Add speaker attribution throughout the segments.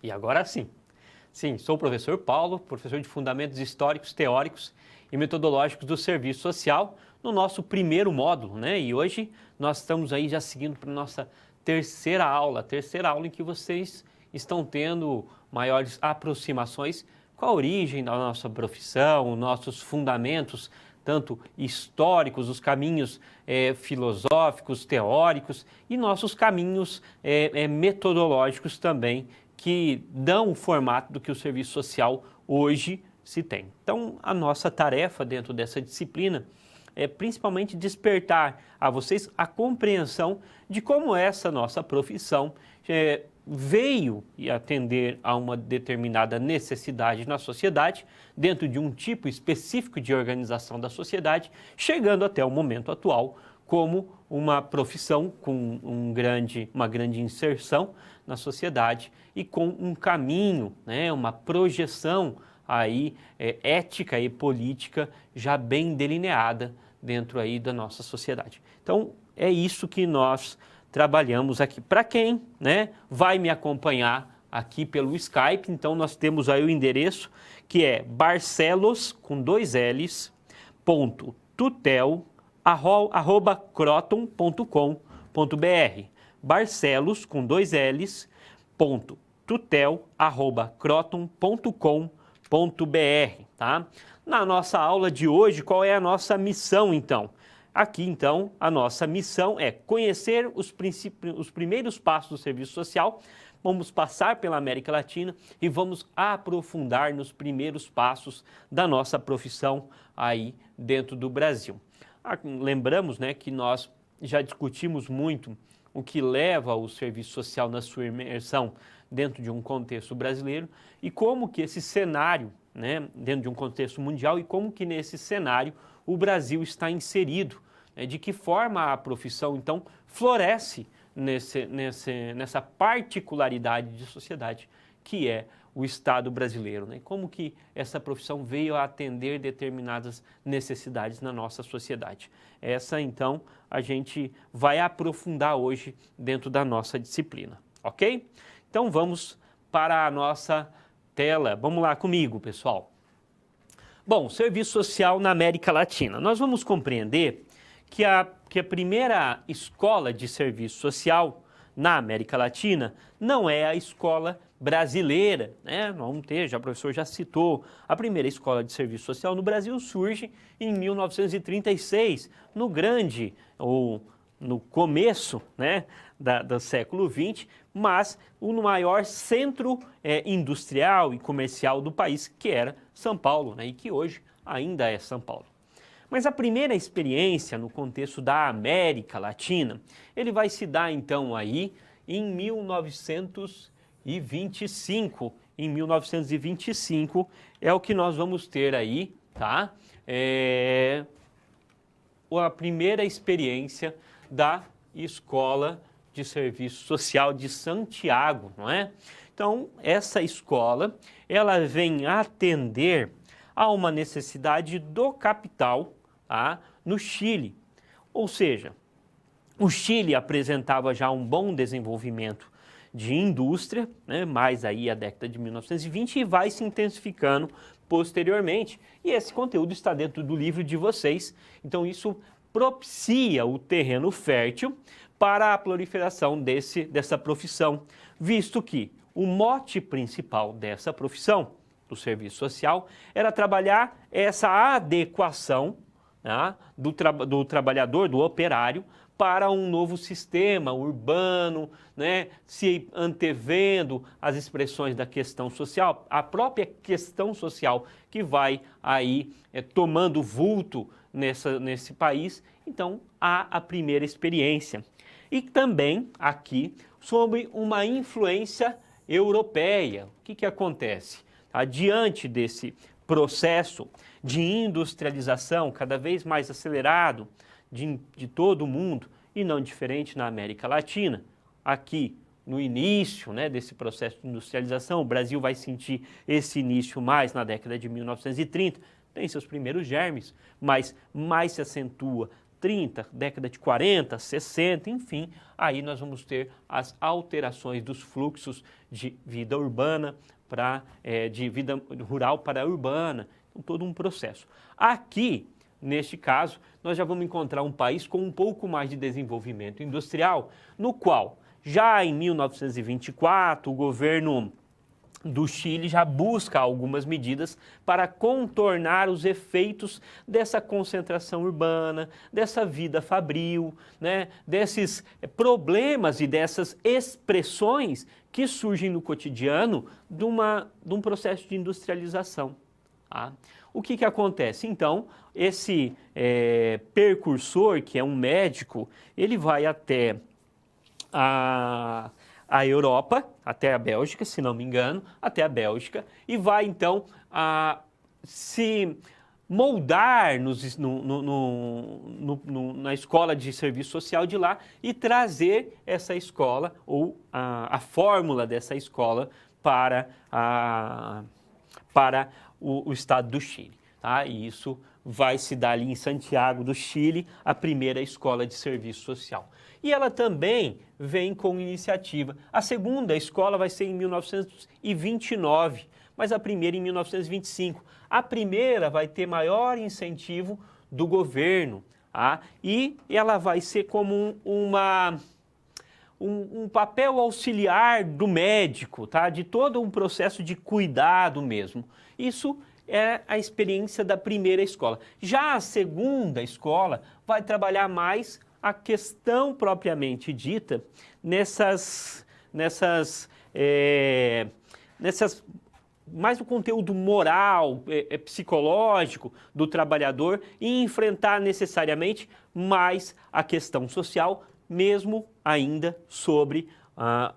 Speaker 1: E agora sim. Sim, sou o professor Paulo, professor de Fundamentos Históricos, Teóricos e Metodológicos do Serviço Social, no nosso primeiro módulo, né? E hoje nós estamos aí já seguindo para a nossa terceira aula em que vocês estão tendo maiores aproximações com a origem da nossa profissão, nossos fundamentos, tanto históricos, os caminhos filosóficos, teóricos e nossos caminhos metodológicos também, que dão o formato do que o serviço social hoje se tem. Então, a nossa tarefa dentro dessa disciplina é principalmente despertar a vocês a compreensão de como essa nossa profissão veio atender a uma determinada necessidade na sociedade, dentro de um tipo específico de organização da sociedade, chegando até o momento atual como uma profissão com uma grande inserção na sociedade e com um caminho, né, uma projeção aí ética e política já bem delineada dentro aí da nossa sociedade. Então, é isso que nós trabalhamos aqui. Para quem, né, vai me acompanhar aqui pelo Skype, então nós temos aí o endereço que é Barcelos, com 2 L's, @croton.com.br. Barcelos, com 2 L's, @croton.com.br, tá? Na nossa aula de hoje, qual é a nossa missão, então? Aqui, então, a nossa missão é conhecer os primeiros passos do serviço social. Vamos passar pela América Latina e vamos aprofundar nos primeiros passos da nossa profissão aí dentro do Brasil. Lembramos, né, que nós já discutimos muito o que leva o serviço social na sua imersão dentro de um contexto brasileiro e como que esse cenário, né, dentro de um contexto mundial, e como que nesse cenário o Brasil está inserido, né, de que forma a profissão, então, floresce nessa particularidade de sociedade que é o Estado brasileiro, né? Como que essa profissão veio a atender determinadas necessidades na nossa sociedade. Essa, então, a gente vai aprofundar hoje dentro da nossa disciplina, ok? Então, vamos para a nossa tela. Vamos lá comigo, pessoal. Bom, serviço social na América Latina. Nós vamos compreender que a primeira escola de serviço social na América Latina não é a escola brasileira, né? Vamos ter, o professor já citou, a primeira escola de serviço social no Brasil surge em 1936, no começo, né, do século XX, mas no maior centro industrial e comercial do país, que era São Paulo, né, e que hoje ainda é São Paulo. Mas a primeira experiência no contexto da América Latina, ele vai se dar então aí em 1925. Em 1925 é o que nós vamos ter aí, tá? A primeira experiência da Escola de Serviço Social de Santiago, não é? Então, essa escola, ela vem atender a uma necessidade do capital, tá, no Chile. Ou seja, o Chile apresentava já um bom desenvolvimento de indústria, né, mais aí a década de 1920, e vai se intensificando posteriormente. E esse conteúdo está dentro do livro de vocês, então isso propicia o terreno fértil para a proliferação dessa profissão, visto que o mote principal dessa profissão, do serviço social, era trabalhar essa adequação, né, do trabalhador, do operário, para um novo sistema urbano, né, se antevendo as expressões da questão social, a própria questão social que vai aí tomando vulto nesse país. Então, há a primeira experiência. E também aqui sobre uma influência europeia. O que acontece? Diante desse processo de industrialização cada vez mais acelerado de todo o mundo, e não diferente na América Latina, aqui no início, né, desse processo de industrialização, o Brasil vai sentir esse início mais na década de 1930, tem seus primeiros germes, mas mais se acentua 30, década de 40, 60, enfim, aí nós vamos ter as alterações dos fluxos de vida urbana de vida rural para urbana, então, todo um processo. Aqui, neste caso, nós já vamos encontrar um país com um pouco mais de desenvolvimento industrial, no qual, já em 1924, o governo do Chile já busca algumas medidas para contornar os efeitos dessa concentração urbana, dessa vida fabril, né, desses problemas e dessas expressões que surgem no cotidiano de um processo de industrialização. Tá? O que acontece? Então, esse percursor, que é um médico, ele vai até a Europa, até a Bélgica, se não me engano, até a Bélgica, e vai então se moldar na escola de serviço social de lá e trazer essa escola ou a fórmula dessa escola para o estado do Chile. Tá? E isso vai se dar ali em Santiago do Chile, a primeira escola de serviço social. E ela também vem com iniciativa. A segunda escola vai ser em 1929, mas a primeira em 1925. A primeira vai ter maior incentivo do governo, tá? E ela vai ser como um papel auxiliar do médico, tá? De todo um processo de cuidado mesmo. Isso é a experiência da primeira escola. Já a segunda escola vai trabalhar mais a questão propriamente dita mais o conteúdo moral, psicológico do trabalhador e enfrentar necessariamente mais a questão social, mesmo ainda sobre a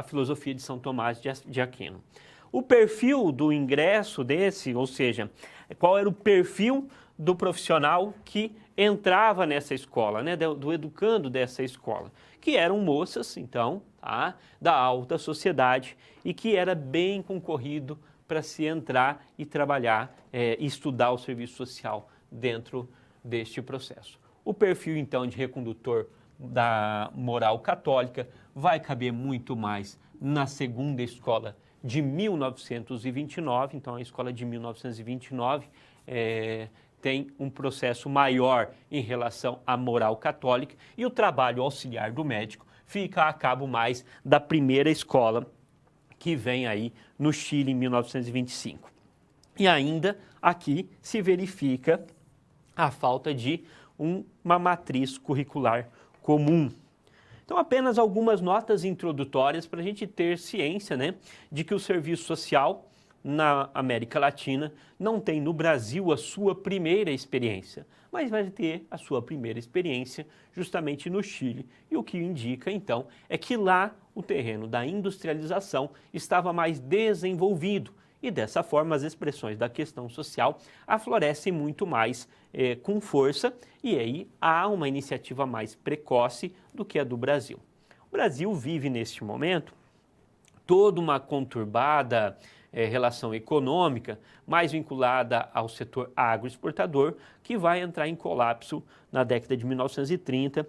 Speaker 1: filosofia de São Tomás de Aquino. O perfil do ingresso desse, ou seja, qual era o perfil do profissional que entrava nessa escola, né, do educando dessa escola, que eram moças, então, tá, da alta sociedade e que era bem concorrido para se entrar e trabalhar e estudar o serviço social dentro deste processo. O perfil, então, de recondutor da moral católica vai caber muito mais na segunda escola de 1929, então a escola de 1929 tem um processo maior em relação à moral católica e o trabalho auxiliar do médico fica a cabo mais da primeira escola que vem aí no Chile em 1925. E ainda aqui se verifica a falta de uma matriz curricular comum. Então, apenas algumas notas introdutórias para a gente ter ciência, né, de que o serviço social na América Latina não tem no Brasil a sua primeira experiência, mas vai ter a sua primeira experiência justamente no Chile. E o que indica, então, é que lá o terreno da industrialização estava mais desenvolvido e, dessa forma, as expressões da questão social aflorescem muito mais com força e aí há uma iniciativa mais precoce do que a do Brasil. O Brasil vive, neste momento, toda uma conturbada relação econômica, mais vinculada ao setor agroexportador, que vai entrar em colapso na década de 1930,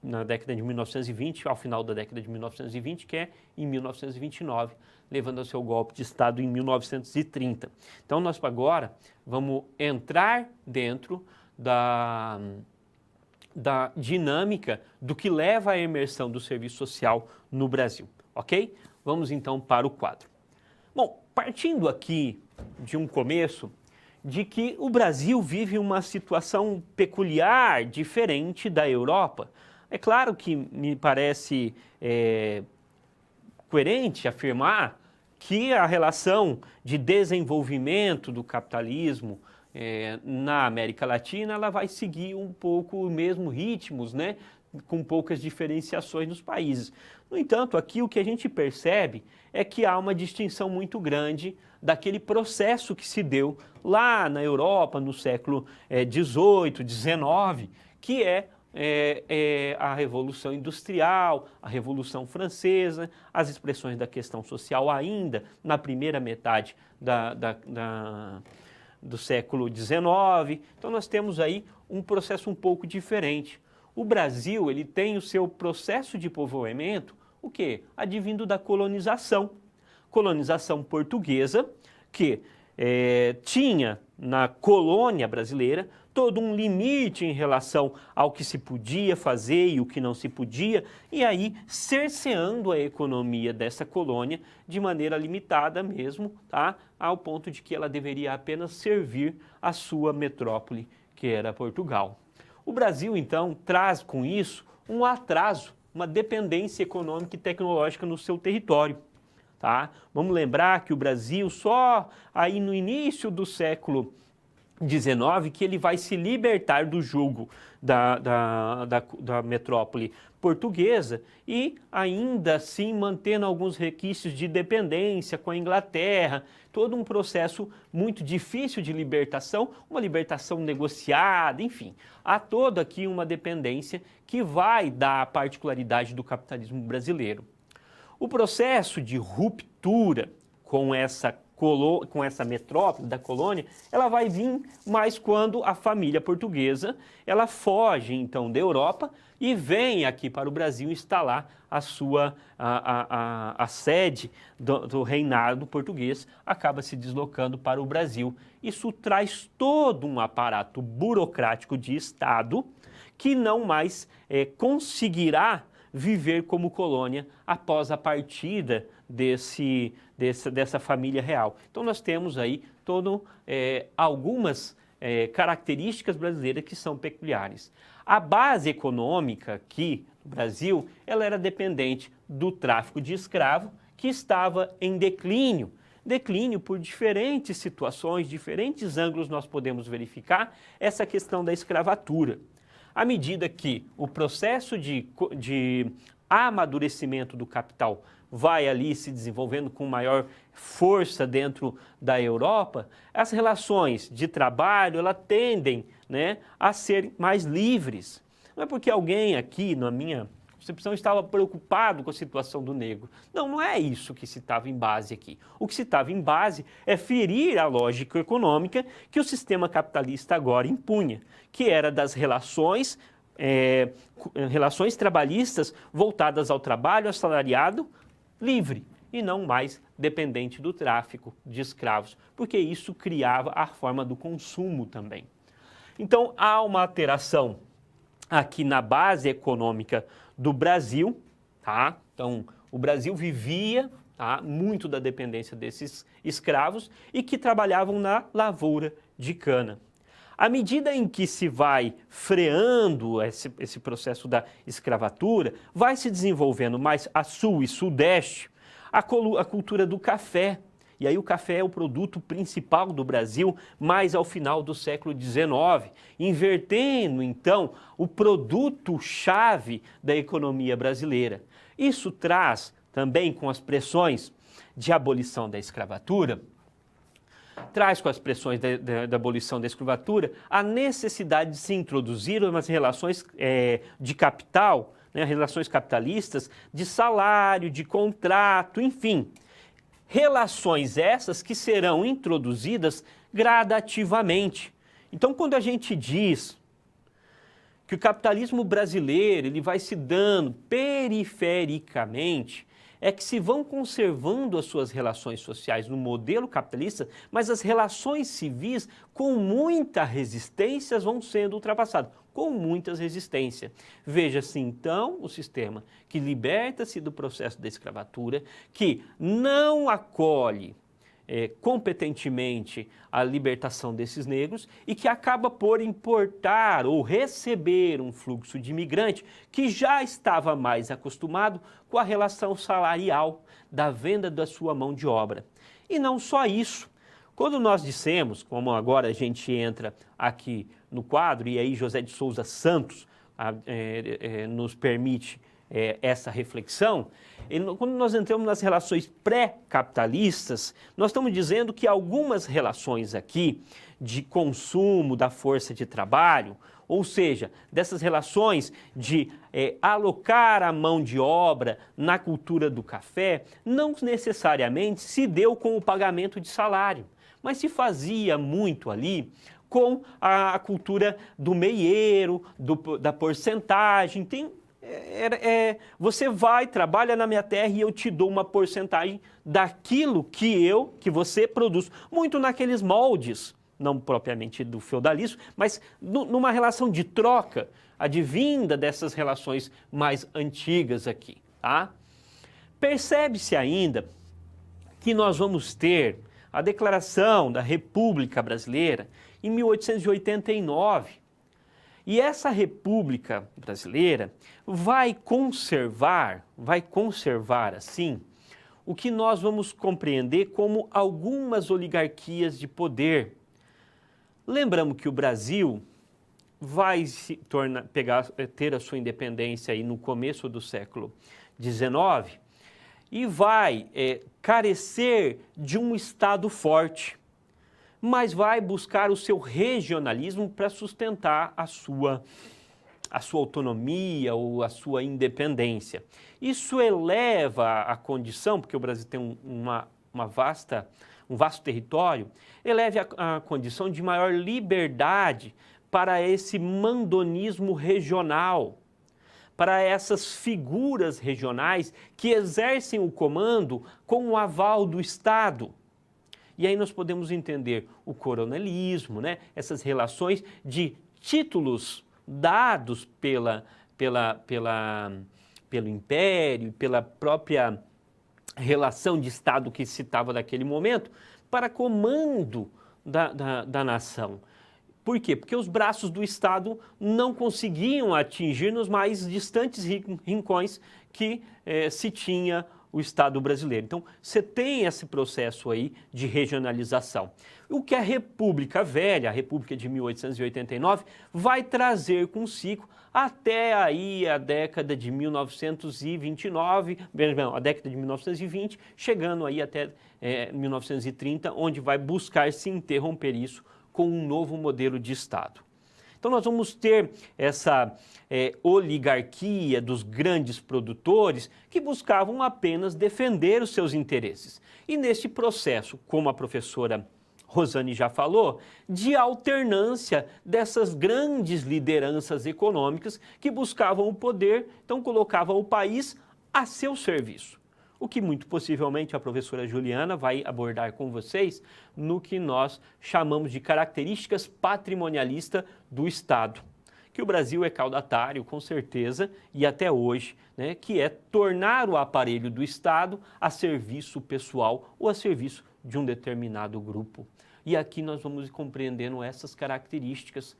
Speaker 1: na década de 1920, ao final da década de 1920, que é em 1929, levando ao seu golpe de Estado em 1930. Então, nós agora vamos entrar dentro da dinâmica do que leva à emersão do serviço social no Brasil, ok? Vamos então para o quadro. Bom, partindo aqui de um começo, de que o Brasil vive uma situação peculiar, diferente da Europa. É claro que me parece coerente afirmar que a relação de desenvolvimento do capitalismo na América Latina ela vai seguir um pouco os mesmos ritmos, né? Com poucas diferenciações nos países. No entanto, aqui o que a gente percebe é que há uma distinção muito grande daquele processo que se deu lá na Europa no século XVIII, XIX, que é a Revolução Industrial, a Revolução Francesa, as expressões da questão social ainda na primeira metade do século XIX. Então nós temos aí um processo um pouco diferente. O Brasil, ele tem o seu processo de povoamento, o quê? Advindo da colonização. Colonização portuguesa, que tinha na colônia brasileira todo um limite em relação ao que se podia fazer e o que não se podia, e aí cerceando a economia dessa colônia de maneira limitada mesmo, tá? Ao ponto de que ela deveria apenas servir a sua metrópole, que era Portugal. O Brasil, então, traz com isso um atraso, uma dependência econômica e tecnológica no seu território. Tá? Vamos lembrar que o Brasil, só aí no início do século XIX, que ele vai se libertar do jugo da metrópole portuguesa e ainda assim mantendo alguns requisitos de dependência com a Inglaterra, todo um processo muito difícil de libertação, uma libertação negociada, enfim, há toda aqui uma dependência que vai dar a particularidade do capitalismo brasileiro. O processo de ruptura com essa metrópole da colônia, ela vai vir mais quando a família portuguesa, ela foge então da Europa e vem aqui para o Brasil instalar a sede do reinado português, acaba se deslocando para o Brasil. Isso traz todo um aparato burocrático de Estado que não mais conseguirá viver como colônia após a partida dessa família real. Então nós temos aí algumas características brasileiras que são peculiares. A base econômica aqui no Brasil, ela era dependente do tráfico de escravo, que estava em declínio. Declínio por diferentes situações, diferentes ângulos nós podemos verificar essa questão da escravatura. À medida que o processo de amadurecimento do capital vai ali se desenvolvendo com maior força dentro da Europa, as relações de trabalho elas tendem, né, a ser mais livres. Não é porque alguém aqui, na minha concepção, estava preocupado com a situação do negro. Não, não é isso que se estava em base aqui. O que se estava em base é ferir a lógica econômica que o sistema capitalista agora impunha, que era das relações trabalhistas voltadas ao trabalho assalariado livre e não mais dependente do tráfico de escravos, porque isso criava a forma do consumo também. Então, há uma alteração aqui na base econômica do Brasil, tá? Então, o Brasil vivia, tá, muito da dependência desses escravos e que trabalhavam na lavoura de cana. À medida em que se vai freando esse processo da escravatura, vai se desenvolvendo mais a sul e sudeste a cultura do café. E aí o café é o produto principal do Brasil, mais ao final do século XIX, invertendo então o produto-chave da economia brasileira. Isso traz também com as pressões de abolição da escravatura, traz com as pressões da abolição da escravatura a necessidade de se introduzir umas relações de capital, né, relações capitalistas, de salário, de contrato, enfim. Relações essas que serão introduzidas gradativamente. Então, quando a gente diz que o capitalismo brasileiro ele vai se dando perifericamente, é que se vão conservando as suas relações sociais no modelo capitalista, mas as relações civis, com muita resistência, vão sendo ultrapassadas, com muitas resistências. Veja-se então o sistema que liberta-se do processo da escravatura, que não acolhe competentemente a libertação desses negros e que acaba por importar ou receber um fluxo de imigrante que já estava mais acostumado com a relação salarial da venda da sua mão de obra. E não só isso. Quando nós dissemos, como agora a gente entra aqui no quadro, e aí José de Souza Santos nos permite essa reflexão, quando nós entramos nas relações pré-capitalistas, nós estamos dizendo que algumas relações aqui de consumo da força de trabalho, ou seja, dessas relações de alocar a mão de obra na cultura do café, não necessariamente se deu com o pagamento de salário, mas se fazia muito ali com a cultura do meieiro, da porcentagem. Você vai, trabalha na minha terra e eu te dou uma porcentagem daquilo que você produz. Muito naqueles moldes, não propriamente do feudalismo, mas numa relação de troca, advinda dessas relações mais antigas aqui, tá? Percebe-se ainda que nós vamos ter a Declaração da República Brasileira em 1889. E essa República Brasileira vai conservar assim, o que nós vamos compreender como algumas oligarquias de poder. Lembramos que o Brasil vai ter a sua independência aí no começo do século XIX e vai carecer de um Estado forte, mas vai buscar o seu regionalismo para sustentar a sua autonomia ou a sua independência. Isso eleva a condição, porque o Brasil tem um vasto território, eleva a condição de maior liberdade para esse mandonismo regional, para essas figuras regionais que exercem o comando com o aval do Estado. E aí nós podemos entender o coronelismo, né? Essas relações de títulos dados pelo império, pela própria relação de Estado que se citava naquele momento, para comando da nação. Por quê? Porque os braços do Estado não conseguiam atingir nos mais distantes rincões que se tinha o Estado brasileiro. Então, você tem esse processo aí de regionalização. O que a República Velha, a República de 1889, vai trazer consigo até aí a década de 1929, a década de 1920, chegando aí até 1930, onde vai buscar se interromper isso com um novo modelo de Estado. Então nós vamos ter essa oligarquia dos grandes produtores que buscavam apenas defender os seus interesses. E neste processo, como a professora Rosane já falou, de alternância dessas grandes lideranças econômicas que buscavam o poder, então colocavam o país a seu serviço. O que muito possivelmente a professora Juliana vai abordar com vocês no que nós chamamos de características patrimonialistas do Estado. Que o Brasil é caudatário, com certeza, e até hoje, né, que é tornar o aparelho do Estado a serviço pessoal ou a serviço de um determinado grupo. E aqui nós vamos compreendendo essas características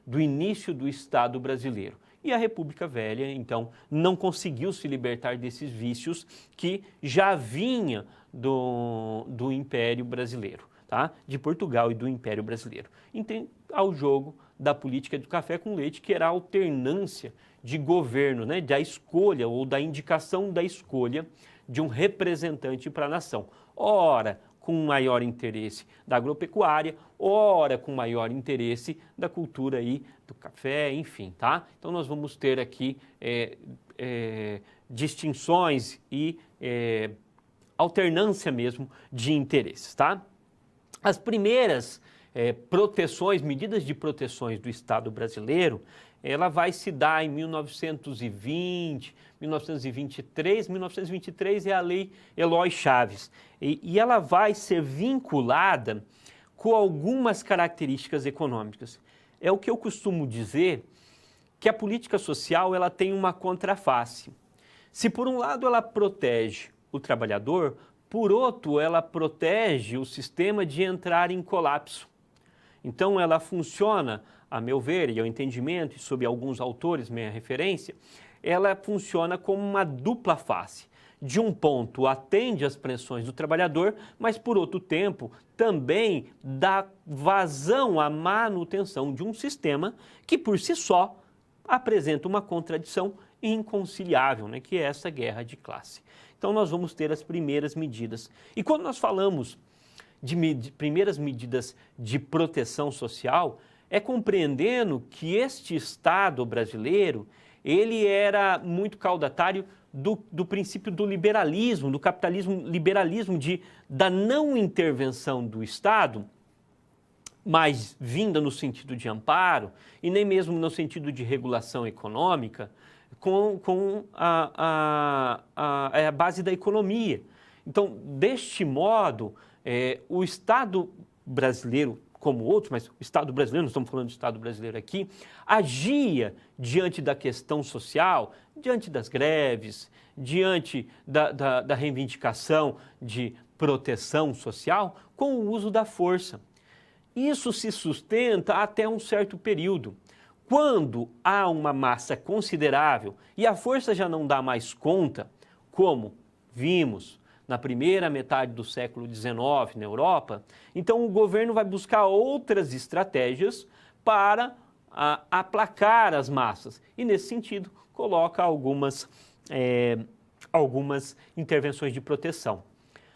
Speaker 1: do início do Estado brasileiro. E a República Velha, então, não conseguiu se libertar desses vícios que já vinha do Império Brasileiro, tá? De Portugal e do Império Brasileiro. Então, ao jogo da política do café com leite, que era a alternância de governo, né? Da escolha ou da indicação da escolha de um representante para a nação. Ora, com maior interesse da agropecuária, ora com maior interesse da cultura aí, do café, enfim, tá? Então nós vamos ter aqui distinções e alternância mesmo de interesses, tá? As primeiras proteções, medidas de proteções do Estado brasileiro, ela vai se dar em 1920, 1923. 1923 é a Lei Eloy Chaves. E ela vai ser vinculada com algumas características econômicas. É o que eu costumo dizer, que a política social ela tem uma contraface. Se por um lado ela protege o trabalhador, por outro ela protege o sistema de entrar em colapso. Então ela funciona, a meu ver, e ao entendimento, e sob alguns autores, minha referência, ela funciona como uma dupla face. De um ponto atende às pressões do trabalhador, mas por outro tempo também dá vazão à manutenção de um sistema que por si só apresenta uma contradição inconciliável, né, que é essa guerra de classe. Então nós vamos ter as primeiras medidas. E quando nós falamos de primeiras medidas de proteção social, é compreendendo que este Estado brasileiro, ele era muito caudatário do princípio do liberalismo, do capitalismo, liberalismo da não intervenção do Estado, mas vinda no sentido de amparo e nem mesmo no sentido de regulação econômica, com a base da economia. Então, deste modo, o Estado brasileiro, como outros, mas o Estado brasileiro, nós estamos falando do Estado brasileiro aqui, agia diante da questão social, diante das greves, diante da reivindicação de proteção social, com o uso da força. Isso se sustenta até um certo período. Quando há uma massa considerável e a força já não dá mais conta, como vimos na primeira metade do século XIX na Europa, então o governo vai buscar outras estratégias para aplacar as massas e, nesse sentido, coloca algumas intervenções de proteção.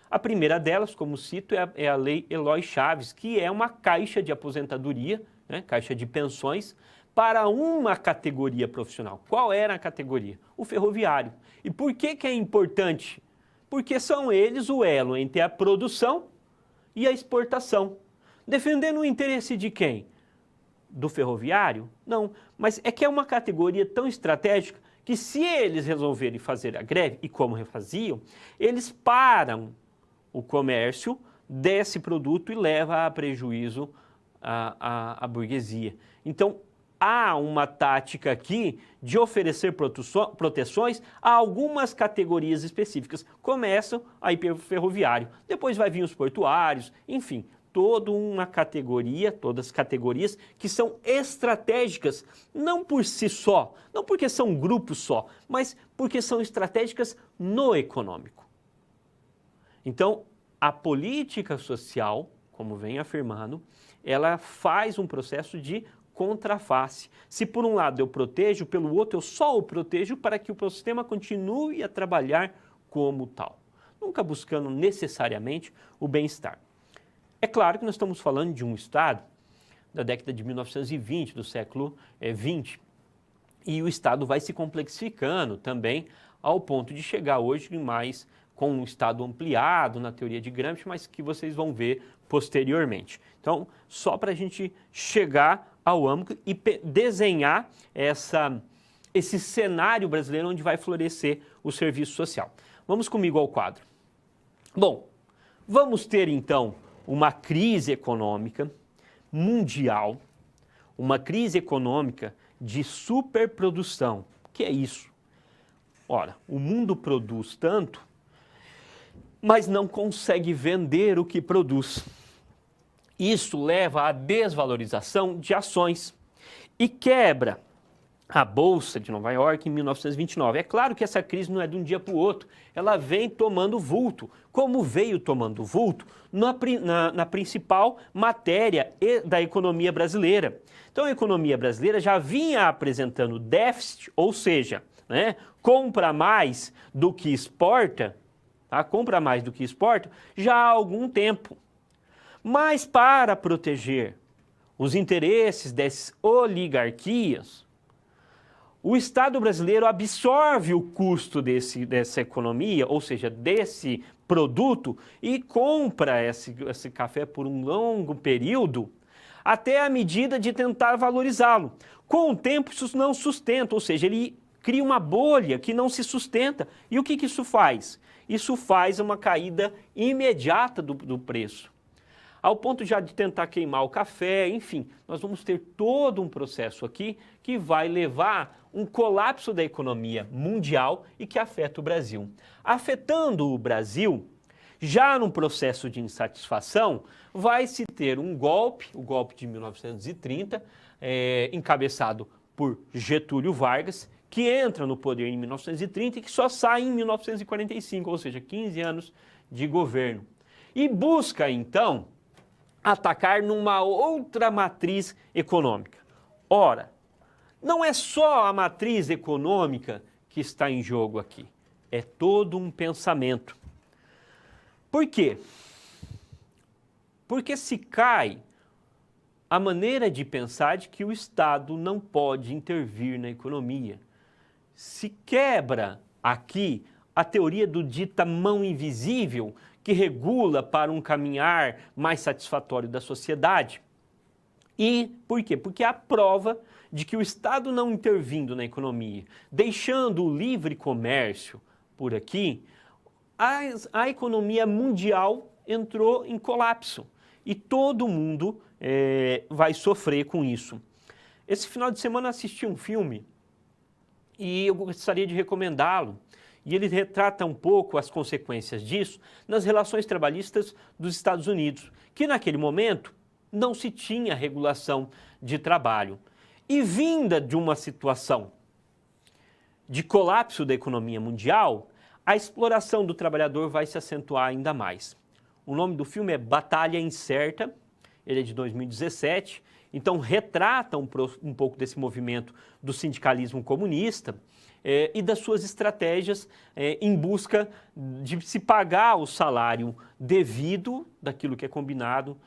Speaker 1: A primeira delas, como cito, é a Lei Eloy Chaves, que é uma caixa de aposentadoria, né, caixa de pensões, para uma categoria profissional. Qual era a categoria? O ferroviário. E por que é importante? Porque são eles o elo entre a produção e a exportação. Defendendo o interesse de quem? Do ferroviário? Não, mas é que é uma categoria tão estratégica que, se eles resolverem fazer a greve, e como faziam, eles param o comércio desse produto e leva a prejuízo à burguesia. Então, há uma tática aqui de oferecer proteções a algumas categorias específicas. Começam aí pelo ferroviário, depois vai vir os portuários, enfim, toda uma categoria, todas as categorias que são estratégicas, não por si só, não porque são grupos só, mas porque são estratégicas no econômico. Então, a política social, como vem afirmando, ela faz um processo de contraface. Se por um lado eu protejo, pelo outro eu só o protejo para que o sistema continue a trabalhar como tal, nunca buscando necessariamente o bem-estar. É claro que nós estamos falando de um Estado da década de 1920, do século XX, e o Estado vai se complexificando também ao ponto de chegar hoje mais com um Estado ampliado na teoria de Gramsci, mas que vocês vão ver posteriormente. Então, só para a gente chegar ao âmbito e desenhar esse cenário brasileiro onde vai florescer o serviço social. Vamos comigo ao quadro. Bom, vamos ter então uma crise econômica mundial, uma crise econômica de superprodução. O que é isso? Ora, o mundo produz tanto, mas não consegue vender o que produz. Isso leva à desvalorização de ações e quebra a Bolsa de Nova York em 1929. É claro que essa crise não é de um dia para o outro, ela vem tomando vulto, como veio tomando vulto na principal matéria da economia brasileira. Então a economia brasileira já vinha apresentando déficit, ou seja, né, compra mais do que exporta, tá? Compra mais do que exporta já há algum tempo. Mas para proteger os interesses dessas oligarquias, o Estado brasileiro absorve o custo dessa economia, ou seja, desse produto, e compra esse café por um longo período, até a medida de tentar valorizá-lo. Com o tempo, isso não sustenta, ou seja, ele cria uma bolha que não se sustenta. E o que isso faz? Isso faz uma caída imediata do preço, ao ponto já de tentar queimar o café, enfim, nós vamos ter todo um processo aqui que vai levar um colapso da economia mundial e que afeta o Brasil. Afetando o Brasil, já num processo de insatisfação, vai se ter um golpe, o golpe de 1930, encabeçado por Getúlio Vargas, que entra no poder em 1930 e que só sai em 1945, ou seja, 15 anos de governo. E busca, então, atacar numa outra matriz econômica. Ora, não é só a matriz econômica que está em jogo aqui, é todo um pensamento. Por quê? Porque se cai a maneira de pensar de que o Estado não pode intervir na economia. Se quebra aqui a teoria do dita mão invisível, que regula para um caminhar mais satisfatório da sociedade. E por quê? Porque há prova de que o Estado não intervindo na economia, deixando o livre comércio por aqui, a economia mundial entrou em colapso e todo mundo vai sofrer com isso. Esse final de semana assisti um filme e eu gostaria de recomendá-lo. E ele retrata um pouco as consequências disso nas relações trabalhistas dos Estados Unidos, que naquele momento não se tinha regulação de trabalho. E vinda de uma situação de colapso da economia mundial, a exploração do trabalhador vai se acentuar ainda mais. O nome do filme é Batalha Incerta, ele é de 2017, então retrata um pouco desse movimento do sindicalismo comunista, e das suas estratégias em busca de se pagar o salário devido daquilo que é combinado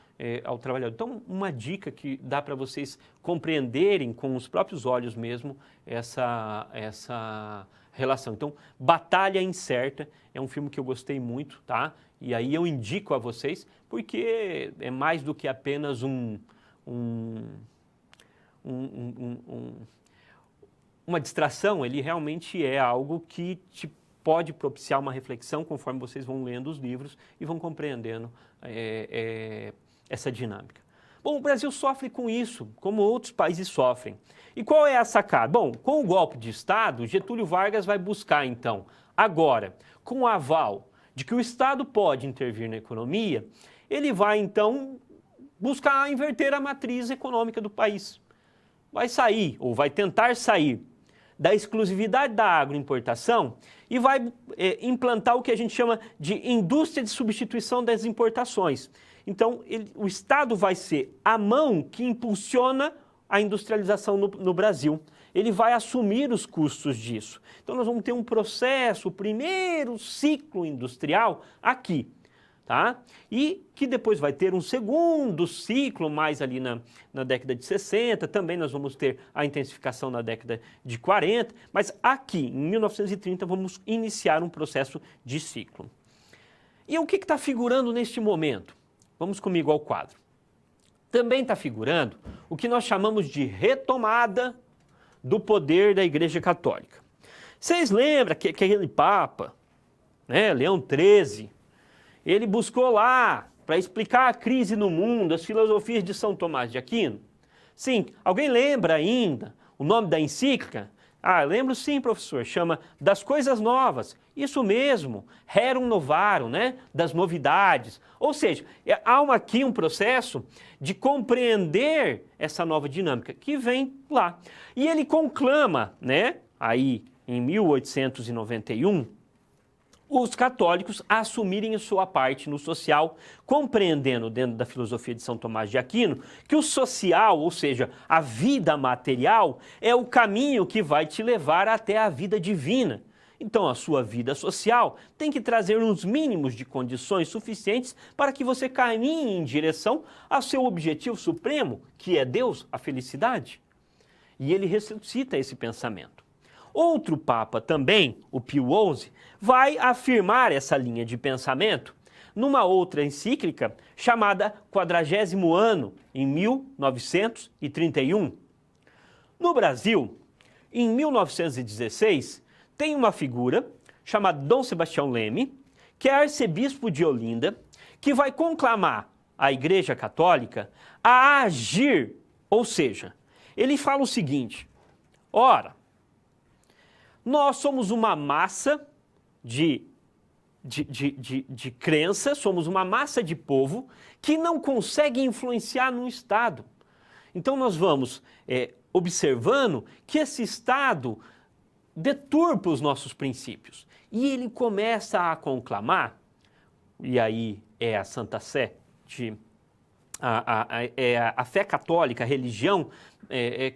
Speaker 1: ao trabalhador. Então, uma dica que dá para vocês compreenderem com os próprios olhos mesmo essa relação. Então, Batalha Incerta é um filme que eu gostei muito, tá? E aí eu indico a vocês, porque é mais do que apenas uma distração, ele realmente é algo que te pode propiciar uma reflexão conforme vocês vão lendo os livros e vão compreendendo essa dinâmica. Bom, o Brasil sofre com isso, como outros países sofrem. E qual é a sacada? Bom, com o golpe de Estado, Getúlio Vargas vai buscar, então, agora, com o aval de que o Estado pode intervir na economia, ele vai, então, buscar inverter a matriz econômica do país. Vai sair, ou vai tentar sair, da exclusividade da agroimportação e vai implantar o que a gente chama de indústria de substituição das importações. Então, o Estado vai ser a mão que impulsiona a industrialização no Brasil. Ele vai assumir os custos disso. Então, nós vamos ter um processo, o primeiro ciclo industrial aqui. Tá? E que depois vai ter um segundo ciclo, mais ali na década de 60, também nós vamos ter a intensificação na década de 40, mas aqui, em 1930, vamos iniciar um processo de ciclo. E o que está figurando neste momento? Vamos comigo ao quadro. Também está figurando o que nós chamamos de retomada do poder da Igreja Católica. Vocês lembram que aquele Papa, né, Leão XIII, ele buscou lá para explicar a crise no mundo, as filosofias de São Tomás de Aquino? Sim, alguém lembra ainda o nome da encíclica? Ah, lembro sim, professor, chama Das Coisas Novas. Isso mesmo, Rerum Novarum, né? Das novidades. Ou seja, há aqui um processo de compreender essa nova dinâmica que vem lá. E ele conclama, né, aí em 1891, os católicos a assumirem a sua parte no social, compreendendo dentro da filosofia de São Tomás de Aquino que o social, ou seja, a vida material, é o caminho que vai te levar até a vida divina. Então, a sua vida social tem que trazer uns mínimos de condições suficientes para que você caminhe em direção ao seu objetivo supremo, que é Deus, a felicidade. E ele ressuscita esse pensamento. Outro Papa também, o Pio XI, vai afirmar essa linha de pensamento numa outra encíclica chamada 40º Ano, em 1931. No Brasil, em 1916, tem uma figura chamada Dom Sebastião Leme, que é arcebispo de Olinda, que vai conclamar a Igreja Católica a agir, ou seja, ele fala o seguinte: ora, nós somos uma massa de crença, somos uma massa de povo que não consegue influenciar no Estado. Então nós vamos observando que esse Estado deturpa os nossos princípios. E ele começa a conclamar, e aí é a Santa Sé, a fé católica, a religião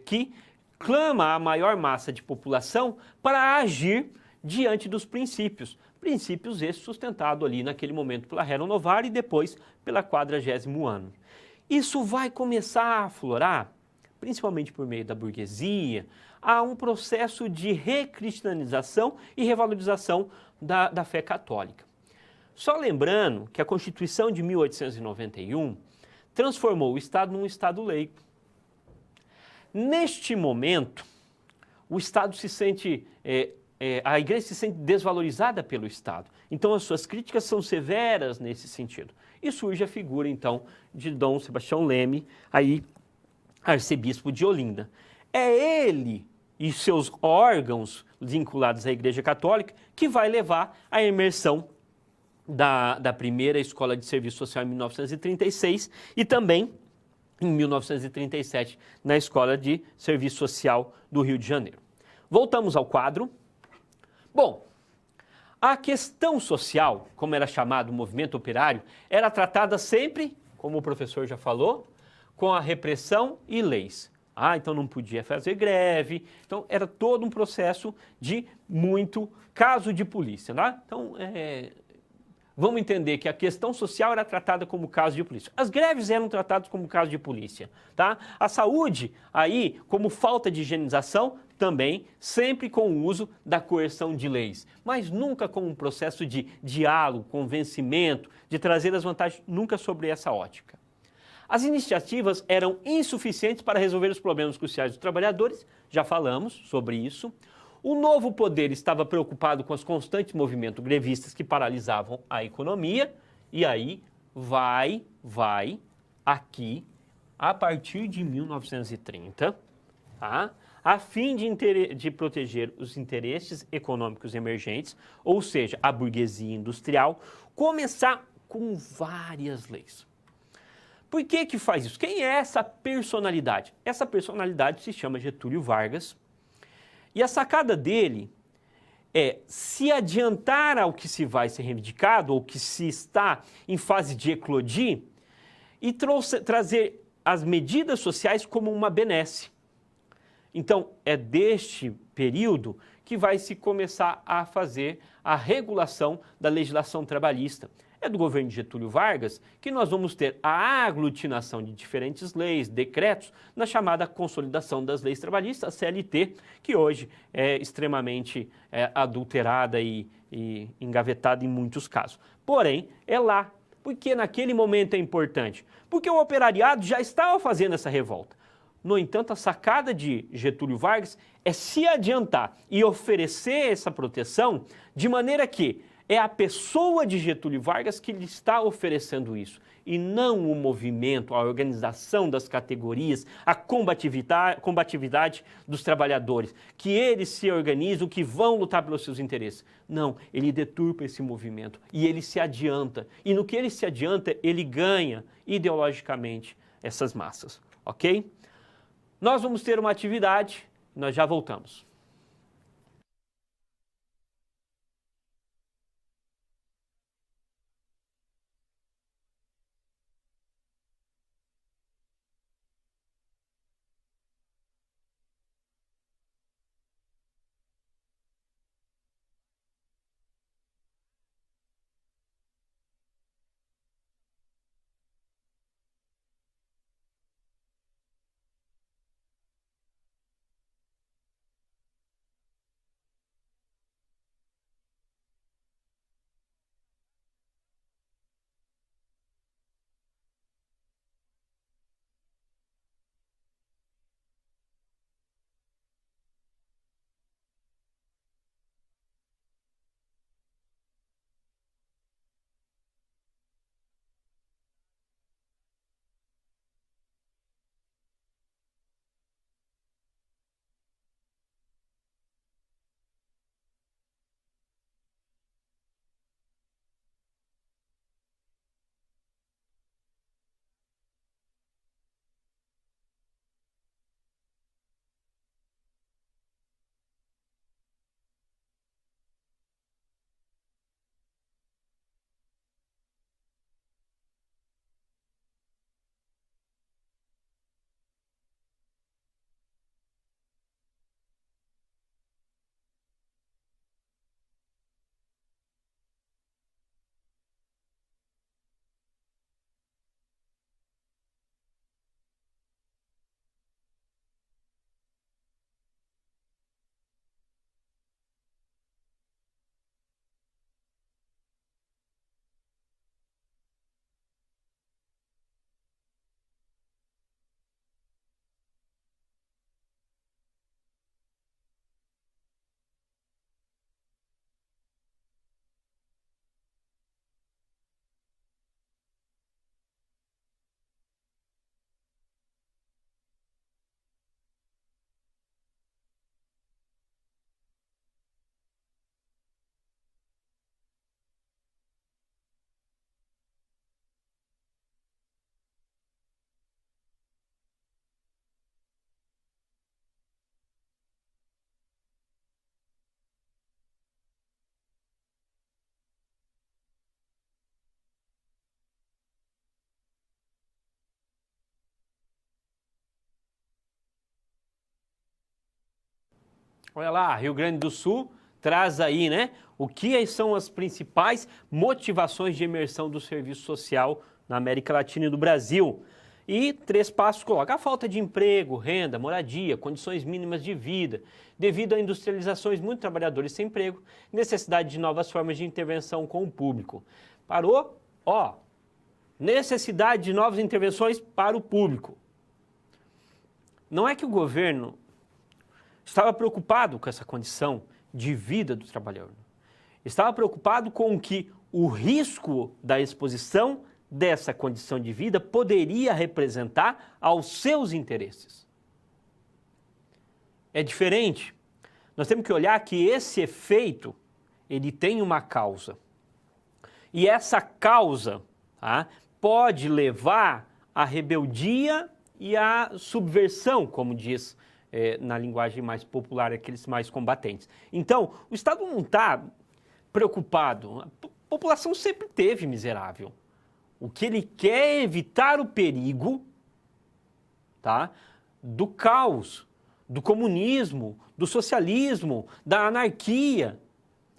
Speaker 1: que clama a maior massa de população para agir diante dos princípios. Princípios esses sustentados ali naquele momento pela Rerum Novarum e depois pela 40º Ano. Isso vai começar a aflorar, principalmente por meio da burguesia, a um processo de recristianização e revalorização da fé católica. Só lembrando que a Constituição de 1891 transformou o Estado num Estado laico. Neste momento, o Estado se sente, a Igreja se sente desvalorizada pelo Estado. Então, as suas críticas são severas nesse sentido. E surge a figura, então, de Dom Sebastião Leme, aí, arcebispo de Olinda. É ele e seus órgãos vinculados à Igreja Católica que vai levar à emersão da primeira Escola de Serviço Social em 1936 e também em 1937 na Escola de Serviço Social do Rio de Janeiro. Voltamos ao quadro. Bom, a questão social, como era chamado o movimento operário, era tratada sempre, como o professor já falou, com a repressão e leis. Então não podia fazer greve, então era todo um processo de muito caso de polícia, tá? Então, vamos entender que a questão social era tratada como caso de polícia. As greves eram tratadas como caso de polícia, tá? A saúde, aí, como falta de higienização, também sempre com o uso da coerção de leis, mas nunca com um processo de diálogo, convencimento, de trazer as vantagens, nunca sobre essa ótica. As iniciativas eram insuficientes para resolver os problemas cruciais dos trabalhadores, já falamos sobre isso. O novo poder estava preocupado com os constantes movimentos grevistas que paralisavam a economia, e aí vai aqui, a partir de 1930, tá? A fim de proteger os interesses econômicos emergentes, ou seja, a burguesia industrial, começar com várias leis. Por que faz isso? Quem é essa personalidade? Essa personalidade se chama Getúlio Vargas, e a sacada dele é se adiantar ao que se vai ser reivindicado, ou que se está em fase de eclodir, e trazer as medidas sociais como uma benesse. Então, é deste período que vai se começar a fazer a regulação da legislação trabalhista. É do governo de Getúlio Vargas que nós vamos ter a aglutinação de diferentes leis, decretos, na chamada Consolidação das Leis Trabalhistas, a CLT, que hoje é extremamente adulterada e engavetada em muitos casos. Porém, é lá. Por que naquele momento é importante? Porque o operariado já estava fazendo essa revolta. No entanto, a sacada de Getúlio Vargas é se adiantar e oferecer essa proteção de maneira que é a pessoa de Getúlio Vargas que lhe está oferecendo isso, e não o movimento, a organização das categorias, a combatividade dos trabalhadores, que eles se organizam, que vão lutar pelos seus interesses. Não, ele deturpa esse movimento e ele se adianta. E no que ele se adianta, ele ganha ideologicamente essas massas, ok? Nós vamos ter uma atividade, nós já voltamos. Olha lá, Rio Grande do Sul traz aí, né? O que são as principais motivações de imersão do serviço social na América Latina e do Brasil. E 3 passos coloca a falta de emprego, renda, moradia, condições mínimas de vida, devido a industrializações, muitos trabalhadores sem emprego, necessidade de novas formas de intervenção com o público. Parou? Ó, necessidade de novas intervenções para o público. Não é que o governo estava preocupado com essa condição de vida do trabalhador. Estava preocupado com que o risco da exposição dessa condição de vida poderia representar aos seus interesses. É diferente. Nós temos que olhar que esse efeito, ele tem uma causa. E essa causa, tá, pode levar à rebeldia e à subversão, como diz na linguagem mais popular, aqueles mais combatentes. Então, o Estado não está preocupado. A população sempre teve miserável. O que ele quer é evitar o perigo, tá, do caos, do comunismo, do socialismo, da anarquia.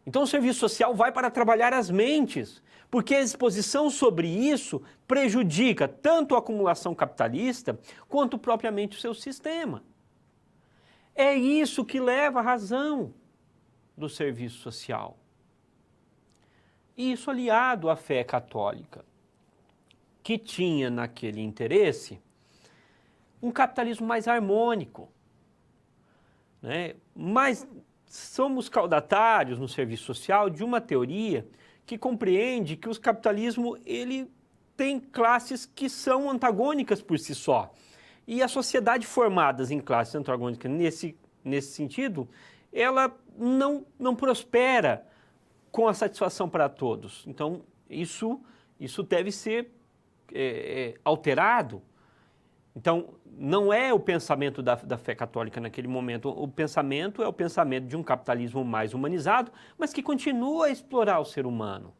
Speaker 1: Então o serviço social vai para trabalhar as mentes, porque a exposição sobre isso prejudica tanto a acumulação capitalista quanto propriamente o seu sistema. É isso que leva à razão do serviço social. Isso aliado à fé católica, que tinha naquele interesse um capitalismo mais harmônico, né? Mas somos caudatários no serviço social de uma teoria que compreende que o capitalismo ele tem classes que são antagônicas por si só. E a sociedade formada em classes antagônicas nesse sentido, ela não prospera com a satisfação para todos. Então, isso deve ser alterado. Então, não é o pensamento da fé católica naquele momento. O pensamento é o pensamento de um capitalismo mais humanizado, mas que continua a explorar o ser humano,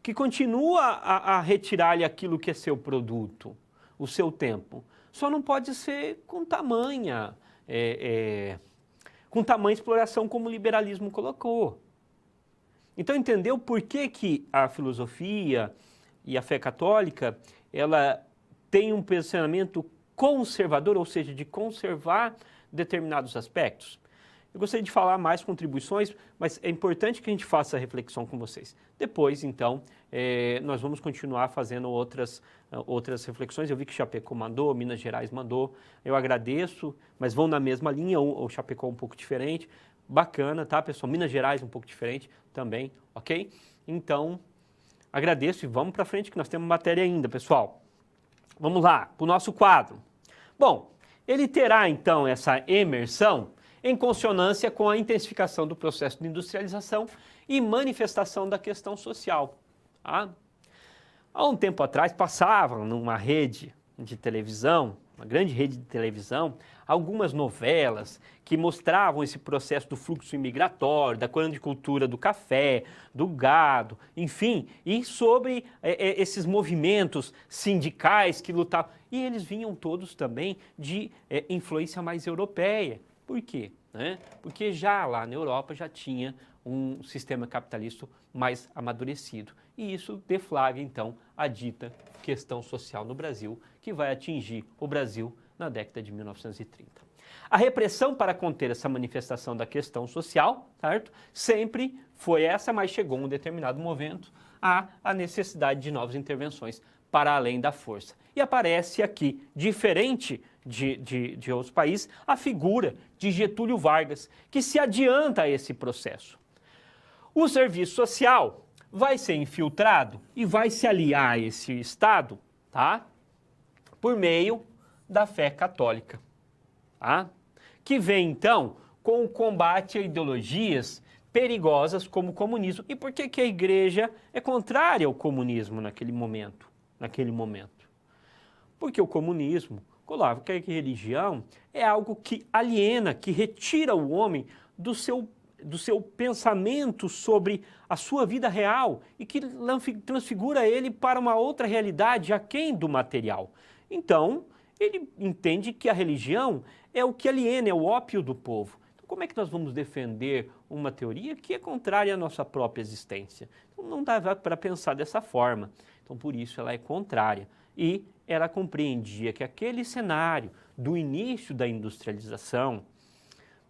Speaker 1: que continua a retirar-lhe aquilo que é seu produto, o seu tempo. Só não pode ser com tamanha exploração como o liberalismo colocou. Então, entendeu por que a filosofia e a fé católica, ela tem um pensamento conservador, ou seja, de conservar determinados aspectos? Eu gostaria de falar mais contribuições, mas é importante que a gente faça a reflexão com vocês. Depois, então, nós vamos continuar fazendo outras reflexões. Eu vi que Chapecó mandou, Minas Gerais mandou. Eu agradeço, mas vão na mesma linha, o Chapecó um pouco diferente. Bacana, tá, pessoal? Minas Gerais um pouco diferente também, ok? Então, agradeço e vamos para frente que nós temos matéria ainda, pessoal. Vamos lá, para o nosso quadro. Bom, ele terá, então, essa imersão em consonância com a intensificação do processo de industrialização e manifestação da questão social. Tá? Há um tempo atrás, passavam numa rede de televisão, uma grande rede de televisão, algumas novelas que mostravam esse processo do fluxo imigratório, da cultura do café, do gado, enfim, e sobre esses movimentos sindicais que lutavam. E eles vinham todos também de influência mais europeia. Por quê? Porque já lá na Europa já tinha um sistema capitalista mais amadurecido. E isso deflagra, então, a dita questão social no Brasil, que vai atingir o Brasil na década de 1930. A repressão para conter essa manifestação da questão social, certo? Sempre foi essa, mas chegou um determinado momento a necessidade de novas intervenções para além da força. E aparece aqui, diferente de outros países, a figura de Getúlio Vargas, que se adianta a esse processo. O serviço social vai ser infiltrado e vai se aliar a esse Estado, tá? Por meio da fé católica, tá? Que vem, então, com o combate a ideologias perigosas como o comunismo. E por que a igreja é contrária ao comunismo naquele momento? Porque o comunismo coloca que a religião é algo que aliena, que retira o homem do seu pensamento sobre a sua vida real e que transfigura ele para uma outra realidade aquém do material. Então, ele entende que a religião é o que aliena, é o ópio do povo. Como é que nós vamos defender uma teoria que é contrária à nossa própria existência? Então, não dá para pensar dessa forma. Então, por isso, ela é contrária. E ela compreendia que aquele cenário do início da industrialização,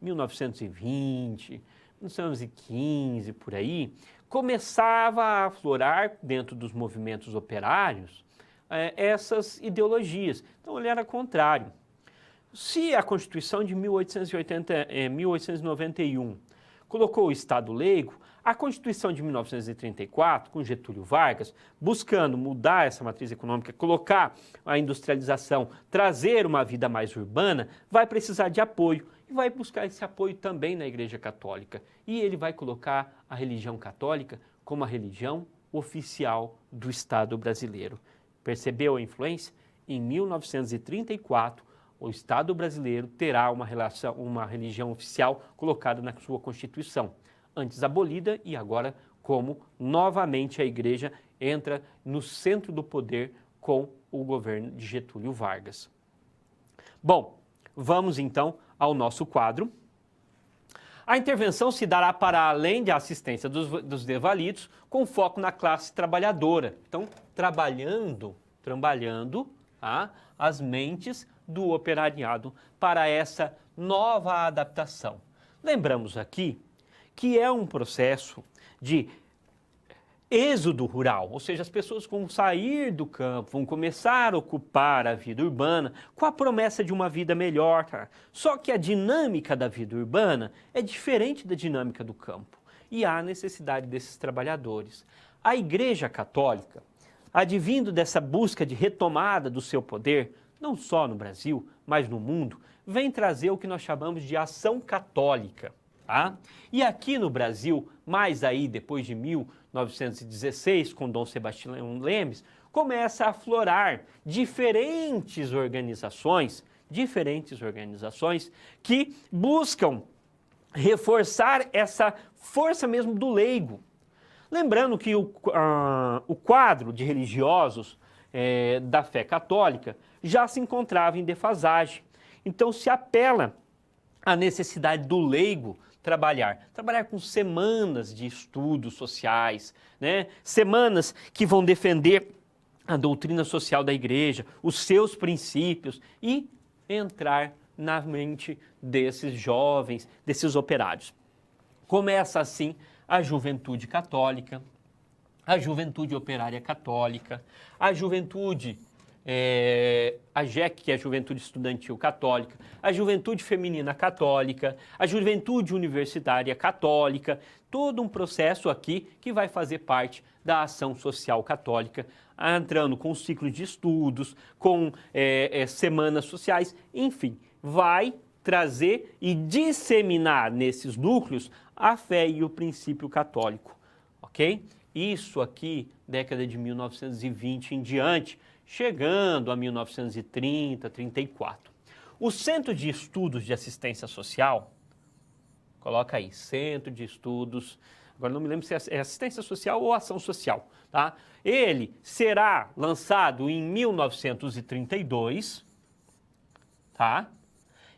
Speaker 1: 1920, 1915, por aí, começava a aflorar dentro dos movimentos operários essas ideologias. Então, ele era contrário. Se a Constituição de 1891 colocou o Estado leigo, a Constituição de 1934, com Getúlio Vargas, buscando mudar essa matriz econômica, colocar a industrialização, trazer uma vida mais urbana, vai precisar de apoio e vai buscar esse apoio também na Igreja Católica. E ele vai colocar a religião católica como a religião oficial do Estado brasileiro. Percebeu a influência? Em 1934, o Estado brasileiro terá uma religião oficial colocada na sua Constituição, antes abolida e agora como novamente a Igreja entra no centro do poder com o governo de Getúlio Vargas. Bom, vamos então ao nosso quadro. A intervenção se dará para além da assistência dos desvalidos, com foco na classe trabalhadora. Então, trabalhando as mentes do operariado para essa nova adaptação. Lembramos aqui que é um processo de êxodo rural, ou seja, as pessoas vão sair do campo, vão começar a ocupar a vida urbana com a promessa de uma vida melhor. Tá? Só que a dinâmica da vida urbana é diferente da dinâmica do campo e há necessidade desses trabalhadores. A Igreja Católica, advindo dessa busca de retomada do seu poder, não só no Brasil, mas no mundo, vem trazer o que nós chamamos de ação católica. Tá? E aqui no Brasil, mais aí depois de 1916, com Dom Sebastião Lemes, começa a aflorar diferentes organizações que buscam reforçar essa força mesmo do leigo. Lembrando que o quadro de religiosos da fé católica já se encontrava em defasagem. Então se apela à necessidade do leigo trabalhar com semanas de estudos sociais, né? Semanas que vão defender a doutrina social da igreja, os seus princípios e entrar na mente desses jovens, desses operários. Começa assim a juventude católica, a juventude operária católica, a juventude, a JEC, que é a Juventude Estudantil Católica, a Juventude Feminina Católica, a Juventude Universitária Católica, todo um processo aqui que vai fazer parte da ação social católica, entrando com ciclos de estudos, com semanas sociais, enfim, vai trazer e disseminar nesses núcleos a fé e o princípio católico, ok? Isso aqui, década de 1920 em diante, chegando a 1930, 34. O Centro de Estudos de Assistência Social, coloca aí, Centro de Estudos, agora não me lembro se é Assistência Social ou Ação Social, tá? Ele será lançado em 1932, tá?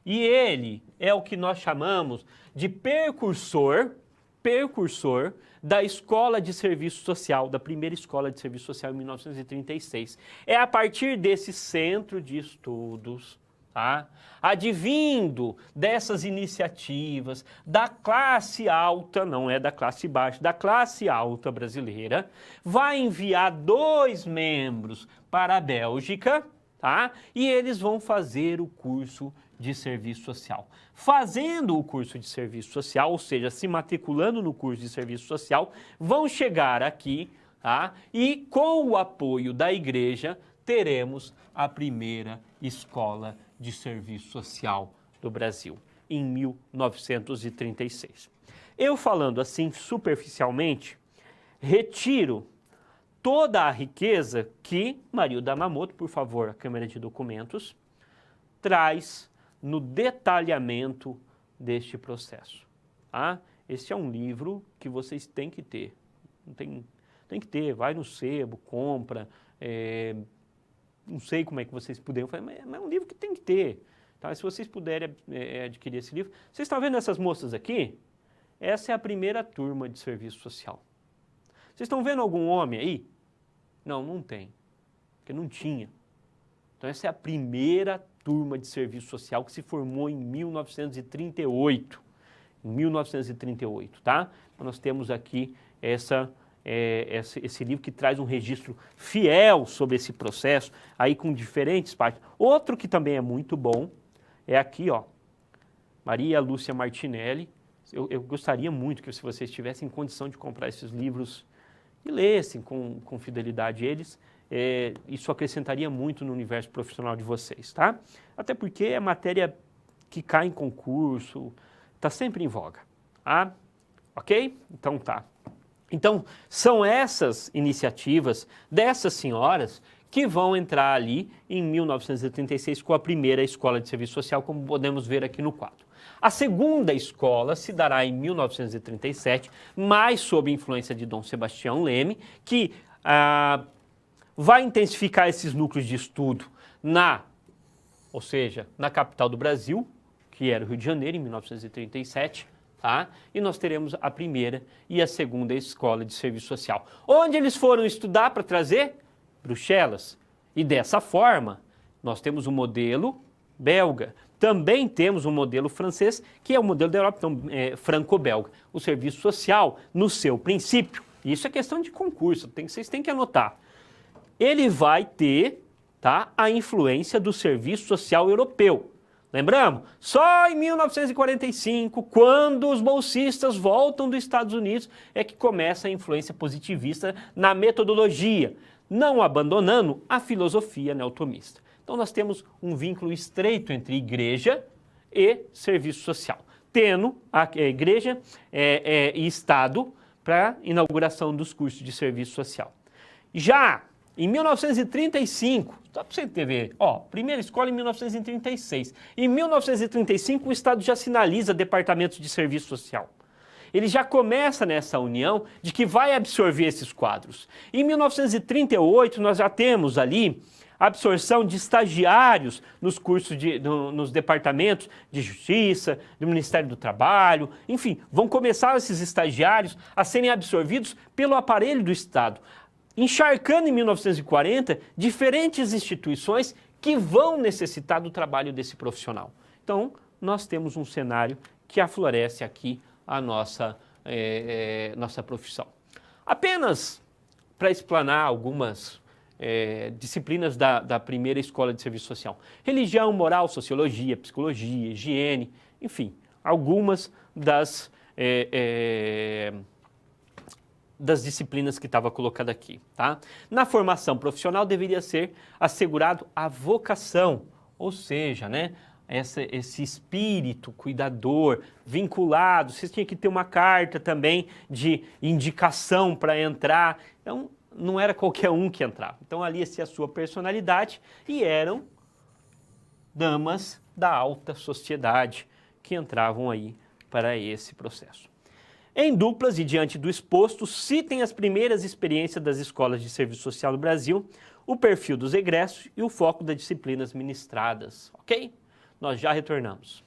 Speaker 1: E ele é o que nós chamamos de precursor da Escola de Serviço Social, da primeira Escola de Serviço Social em 1936. É a partir desse centro de estudos, tá? Advindo dessas iniciativas da classe alta, não é da classe baixa, da classe alta brasileira, vai enviar 2 membros para a Bélgica, tá? E eles vão fazer o curso de serviço social. Fazendo o curso de serviço social, ou seja, se matriculando no curso de serviço social, vão chegar aqui, tá? E com o apoio da igreja, teremos a primeira escola de serviço social do Brasil, em 1936. Eu falando assim superficialmente, retiro toda a riqueza que Marilda Mamoto, por favor, a câmera de documentos, traz no detalhamento deste processo. Tá? Esse é um livro que vocês têm que ter. Tem que ter, vai no sebo, compra, não sei como é que vocês puderam fazer, mas é um livro que tem que ter. Tá? Se vocês puderem adquirir esse livro. Vocês estão vendo essas moças aqui? Essa é a primeira turma de serviço social. Vocês estão vendo algum homem aí? Não, não tem, porque não tinha. Então essa é a primeira turma de serviço social que se formou em 1938. Em 1938, tá? Então nós temos aqui esse livro que traz um registro fiel sobre esse processo, aí com diferentes partes. Outro que também é muito bom é aqui, ó, Maria Lúcia Martinelli. Eu gostaria muito que se vocês tivessem condição de comprar esses livros e lessem com fidelidade eles, isso acrescentaria muito no universo profissional de vocês, tá? Até porque é matéria que cai em concurso, está sempre em voga, tá? Ok? Então tá. Então, são essas iniciativas dessas senhoras que vão entrar ali em 1936 com a primeira escola de serviço social, como podemos ver aqui no quadro. A segunda escola se dará em 1937, mais sob influência de Dom Sebastião Leme, que vai intensificar esses núcleos de estudo ou seja, na capital do Brasil, que era o Rio de Janeiro, em 1937, tá? E nós teremos a primeira e a segunda escola de serviço social. Onde eles foram estudar para trazer? Bruxelas. E dessa forma, nós temos o modelo belga. Também temos um modelo francês, que é o modelo da Europa, então, franco-belga. O serviço social, no seu princípio, isso é questão de concurso, vocês têm que anotar. Ele vai ter, tá, a influência do serviço social europeu. Lembramos? Só em 1945, quando os bolsistas voltam dos Estados Unidos, é que começa a influência positivista na metodologia, não abandonando a filosofia neotomista. Então nós temos um vínculo estreito entre igreja e serviço social, tendo a igreja e Estado para a inauguração dos cursos de serviço social. Já em 1935, só para você ver, ó, primeira escola em 1936. Em 1935, o Estado já sinaliza departamentos de serviço social. Ele já começa nessa união de que vai absorver esses quadros. Em 1938, nós já temos ali a absorção de estagiários nos cursos, nos departamentos de Justiça, do Ministério do Trabalho, enfim, vão começar esses estagiários a serem absorvidos pelo aparelho do Estado, encharcando em 1940 diferentes instituições que vão necessitar do trabalho desse profissional. Então, nós temos um cenário que aflorece aqui a nossa profissão. Apenas para explanar algumas disciplinas da primeira escola de serviço social. Religião, moral, sociologia, psicologia, higiene, enfim, algumas das disciplinas que estava colocada aqui, tá? Na formação profissional deveria ser assegurado a vocação, ou seja, né, esse espírito cuidador, vinculado, vocês tinham que ter uma carta também de indicação para entrar, então não era qualquer um que entrava. Então ali ia ser a sua personalidade e eram damas da alta sociedade que entravam aí para esse processo. Em duplas e diante do exposto, citem as primeiras experiências das escolas de serviço social no Brasil, o perfil dos egressos e o foco das disciplinas ministradas, ok? Nós já retornamos.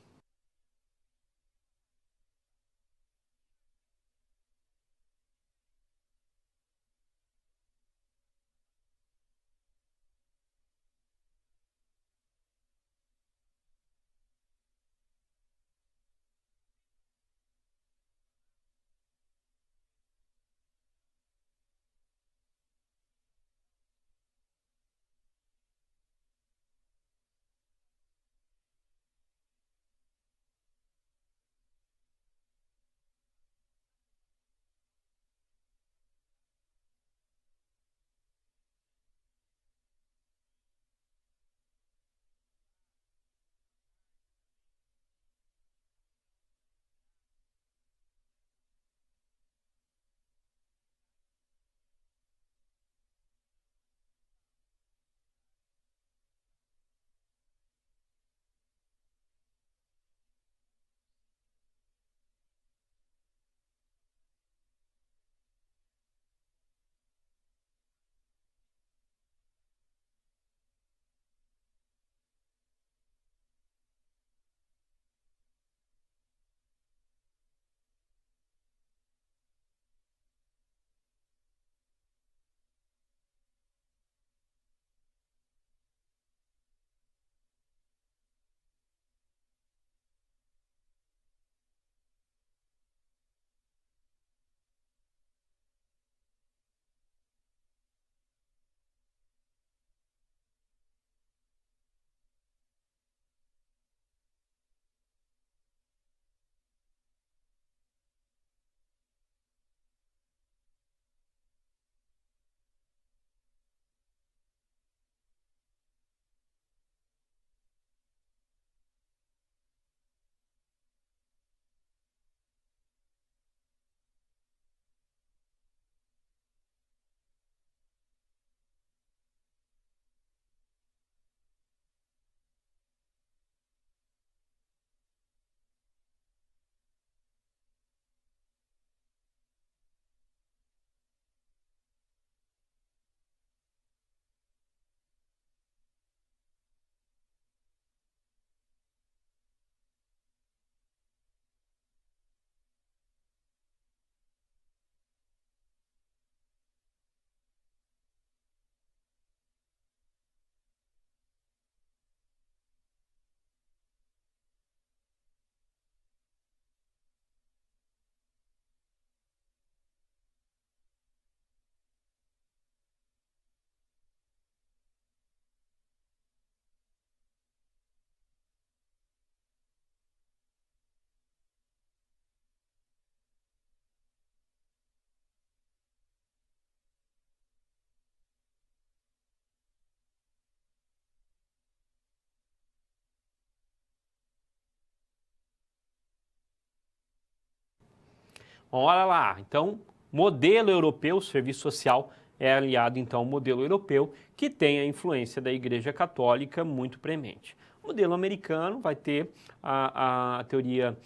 Speaker 1: Olha lá, então, modelo europeu, serviço social é aliado então ao modelo europeu, que tem a influência da Igreja Católica muito premente. O modelo americano vai ter a teoria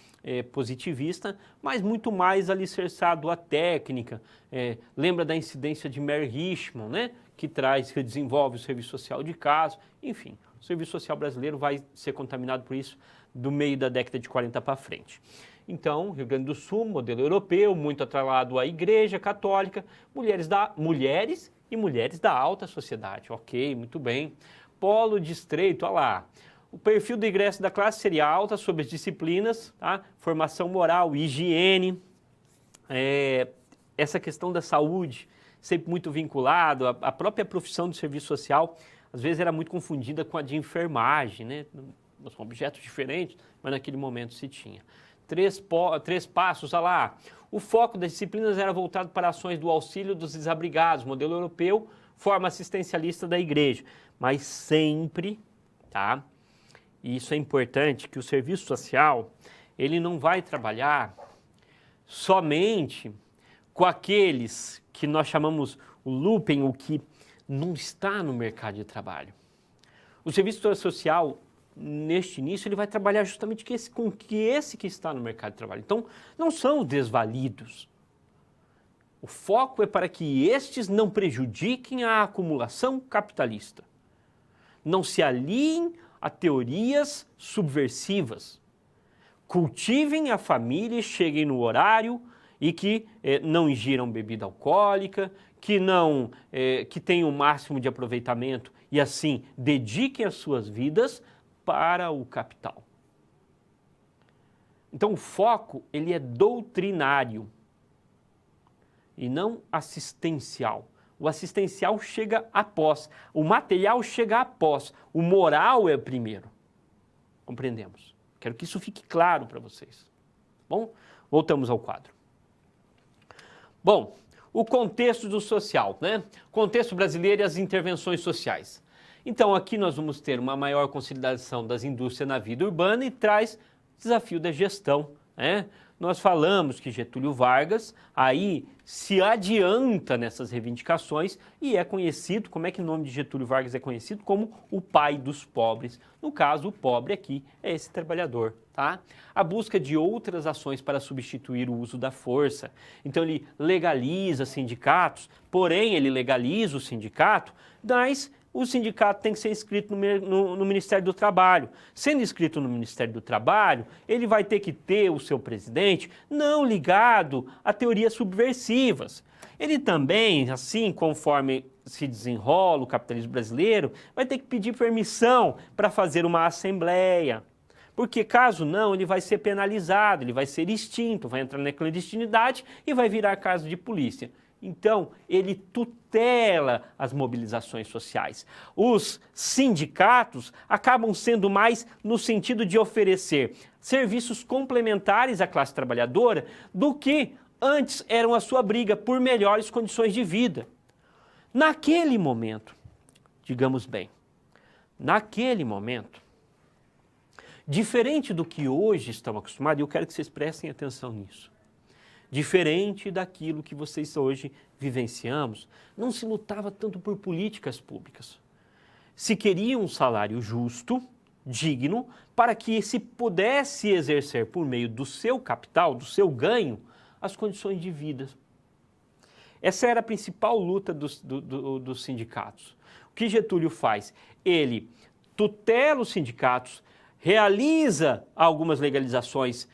Speaker 1: positivista, mas muito mais alicerçado à técnica. Lembra da incidência de Mary Richmond, né? Que desenvolve o serviço social de caso, enfim. O serviço social brasileiro vai ser contaminado por isso do meio da década de 40 para frente. Então, Rio Grande do Sul, modelo europeu, muito atrelado à Igreja Católica, mulheres e mulheres da alta sociedade. Ok, muito bem. Polo de estreito, olha lá. O perfil do ingresso da classe seria alta sobre as disciplinas, tá? Formação moral, higiene, essa questão da saúde, sempre muito vinculado, a própria profissão do serviço social, às vezes era muito confundida com a de enfermagem, né? São objetos diferentes, mas naquele momento se tinha. Três passos, olha lá. O foco das disciplinas era voltado para ações do auxílio dos desabrigados, modelo europeu, forma assistencialista da igreja. Mas sempre, tá? E isso é importante, que o serviço social, ele não vai trabalhar somente com aqueles que nós chamamos o lumpen, o que não está no mercado de trabalho. O serviço social, neste início, ele vai trabalhar justamente com esse que está no mercado de trabalho. Então, não são os desvalidos. O foco é para que estes não prejudiquem a acumulação capitalista. Não se aliem a teorias subversivas. Cultivem a família, cheguem no horário e que não ingiram bebida alcoólica, que tenham o máximo de aproveitamento e assim dediquem as suas vidas para o capital. Então o foco, ele é doutrinário e não assistencial. O assistencial chega após, o material chega após, o moral é primeiro. Compreendemos? Quero que isso fique claro para vocês. Bom, voltamos ao quadro. Bom, o contexto do social, né? Contexto brasileiro e as intervenções sociais. Então, aqui nós vamos ter uma maior consolidação das indústrias na vida urbana e traz desafio da gestão, né? Nós falamos que Getúlio Vargas aí se adianta nessas reivindicações e é conhecido, como é que o nome de Getúlio Vargas é conhecido? Como o pai dos pobres. No caso, o pobre aqui é esse trabalhador, tá? A busca de outras ações para substituir o uso da força. Então ele legaliza sindicatos, porém ele legaliza o sindicato, mas o sindicato tem que ser inscrito no Ministério do Trabalho. Sendo inscrito no Ministério do Trabalho, ele vai ter que ter o seu presidente não ligado a teorias subversivas. Ele também, assim, conforme se desenrola o capitalismo brasileiro, vai ter que pedir permissão para fazer uma assembleia. Porque caso não, ele vai ser penalizado, ele vai ser extinto, vai entrar na clandestinidade e vai virar caso de polícia. Então, ele tutela as mobilizações sociais. Os sindicatos acabam sendo mais no sentido de oferecer serviços complementares à classe trabalhadora do que antes eram a sua briga por melhores condições de vida. Naquele momento, digamos bem, naquele momento, diferente do que hoje estão acostumados, e eu quero que vocês prestem atenção nisso, diferente daquilo que vocês hoje vivenciamos, não se lutava tanto por políticas públicas. Se queria um salário justo, digno, para que se pudesse exercer por meio do seu capital, do seu ganho, as condições de vida. Essa era a principal luta dos sindicatos. O que Getúlio faz? Ele tutela os sindicatos, realiza algumas legalizações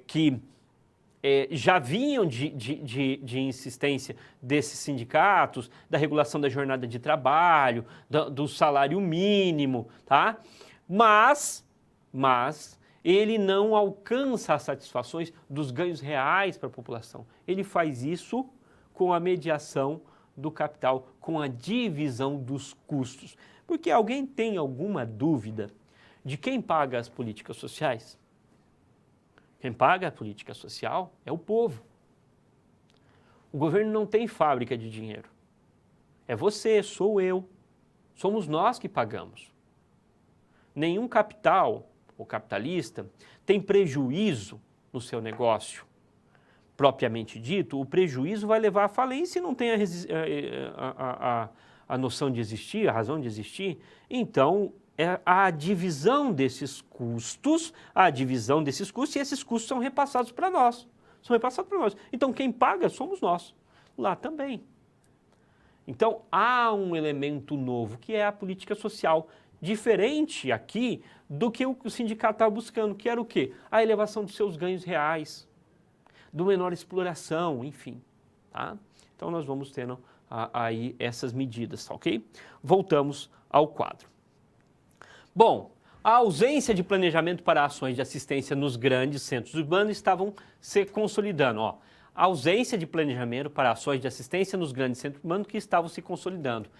Speaker 1: que já vinham de insistência desses sindicatos, da regulação da jornada de trabalho, do salário mínimo, tá? Mas ele não alcança as satisfações dos ganhos reais para a população. Ele faz isso com a mediação do capital, com a divisão dos custos. Porque alguém tem alguma dúvida de quem paga as políticas sociais? Quem paga a política social é o povo. O governo não tem fábrica de dinheiro. É você, sou eu. Somos nós que pagamos. Nenhum capital ou capitalista tem prejuízo no seu negócio propriamente dito, o prejuízo vai levar à falência e não tem a noção de existir, a razão de existir. Então, é a divisão desses custos, e esses custos são repassados para nós. Então, quem paga somos nós, lá também. Então, há um elemento novo, que é a política social, diferente aqui do que o sindicato estava buscando, que era o quê? A elevação dos seus ganhos reais, do menor exploração, enfim. Tá? Então, nós vamos tendo aí essas medidas, tá, ok? Voltamos ao quadro. Bom, a ausência de planejamento para ações de assistência nos grandes centros urbanos estavam se consolidando. Ó, a ausência de planejamento para ações de assistência nos grandes centros urbanos que estavam se consolidando.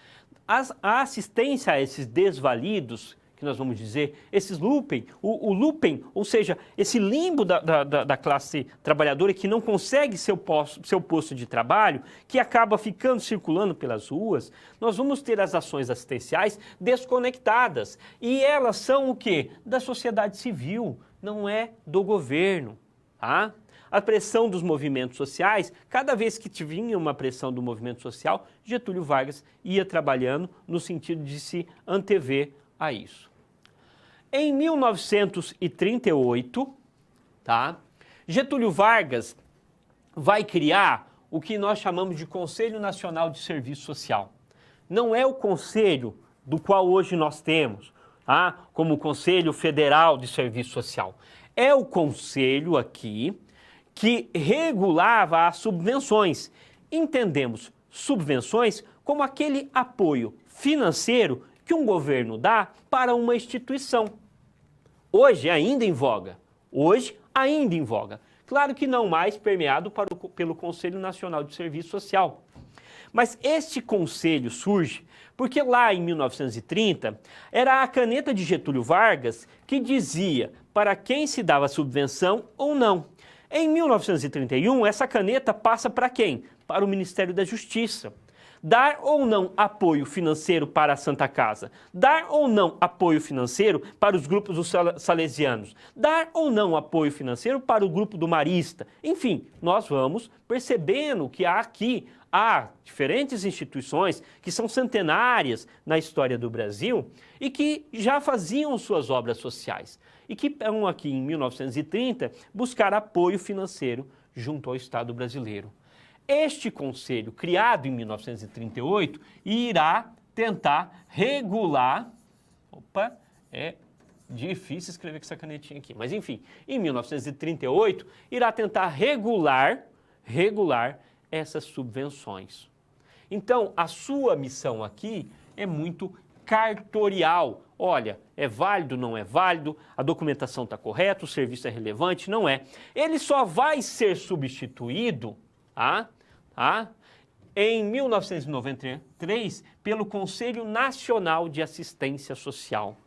Speaker 1: A assistência a esses desvalidos, que nós vamos dizer, esses looping, o looping, ou seja, esse limbo da classe trabalhadora que não consegue seu posto de trabalho, que acaba ficando circulando pelas ruas, nós vamos ter as ações assistenciais desconectadas. E elas são o quê? Da sociedade civil, não é do governo, tá? A pressão dos movimentos sociais, cada vez que vinha uma pressão do movimento social, Getúlio Vargas ia trabalhando no sentido de se antever a isso. Em 1938, tá, Getúlio Vargas vai criar o que nós chamamos de Conselho Nacional de Serviço Social. Não é o conselho do qual hoje nós temos, tá, como o Conselho Federal de Serviço Social. É o conselho aqui que regulava as subvenções. Entendemos subvenções como aquele apoio financeiro que um governo dá para uma instituição. Hoje ainda em voga. Claro que não mais permeado pelo Conselho Nacional de Serviço Social. Mas este conselho surge porque lá em 1930 era a caneta de Getúlio Vargas que dizia para quem se dava subvenção ou não. Em 1931, essa caneta passa para quem? Para o Ministério da Justiça. Dar ou não apoio financeiro para a Santa Casa? Dar ou não apoio financeiro para os grupos dos salesianos? Dar ou não apoio financeiro para o grupo do Marista? Enfim, nós vamos percebendo que há diferentes instituições que são centenárias na história do Brasil e que já faziam suas obras sociais e que vão aqui em 1930 buscar apoio financeiro junto ao Estado brasileiro. Este conselho, criado em 1938, irá tentar regular... Opa, é difícil escrever com essa canetinha aqui, mas enfim, em 1938, irá tentar regular essas subvenções. Então, a sua missão aqui é muito cartorial. Olha, é válido, não é válido, a documentação está correta, o serviço é relevante, não é. Ele só vai ser substituído em 1993 pelo Conselho Nacional de Assistência Social.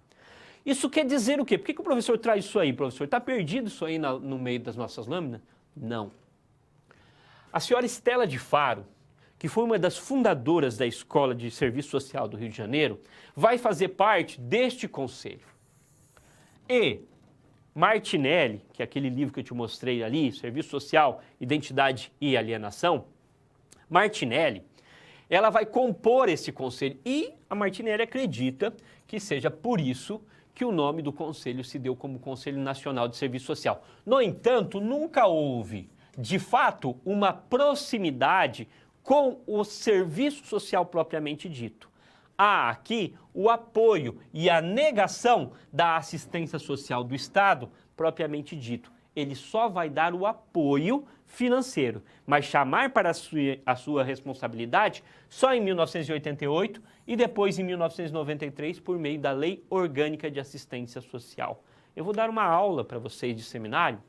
Speaker 1: Isso quer dizer o quê? Por que o professor traz isso aí, professor? Está perdido isso aí no meio das nossas lâminas? Não. A senhora Estela de Faro, que foi uma das fundadoras da Escola de Serviço Social do Rio de Janeiro, vai fazer parte deste conselho. E Martinelli, que é aquele livro que eu te mostrei ali, Serviço Social, Identidade e Alienação, Martinelli, ela vai compor esse conselho e a Martinelli acredita que seja por isso que o nome do conselho se deu como Conselho Nacional de Serviço Social. No entanto, nunca houve, de fato, uma proximidade com o serviço social propriamente dito. Há aqui o apoio e a negação da assistência social do Estado propriamente dito. Ele só vai dar o apoio financeiro, mas chamar para a sua responsabilidade só em 1988 e depois em 1993 por meio da Lei Orgânica de Assistência Social. Eu vou dar uma aula para vocês de seminário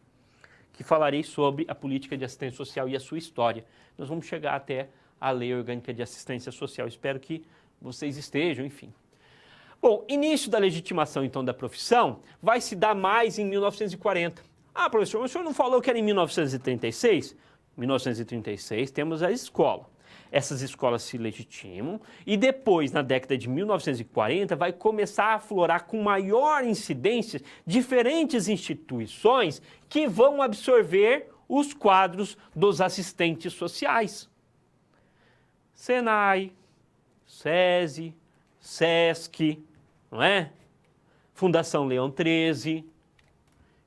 Speaker 1: que falarei sobre a política de assistência social e a sua história. Nós vamos chegar até a Lei Orgânica de Assistência Social. Espero que vocês estejam, enfim. Bom, início da legitimação, então, da profissão vai se dar mais em 1940. Ah, professor, o senhor não falou que era em 1936? Em 1936 temos a escola. Essas escolas se legitimam e depois, na década de 1940, vai começar a aflorar com maior incidência diferentes instituições que vão absorver os quadros dos assistentes sociais. Senai, SESI, SESC, não é? Fundação Leão XIII,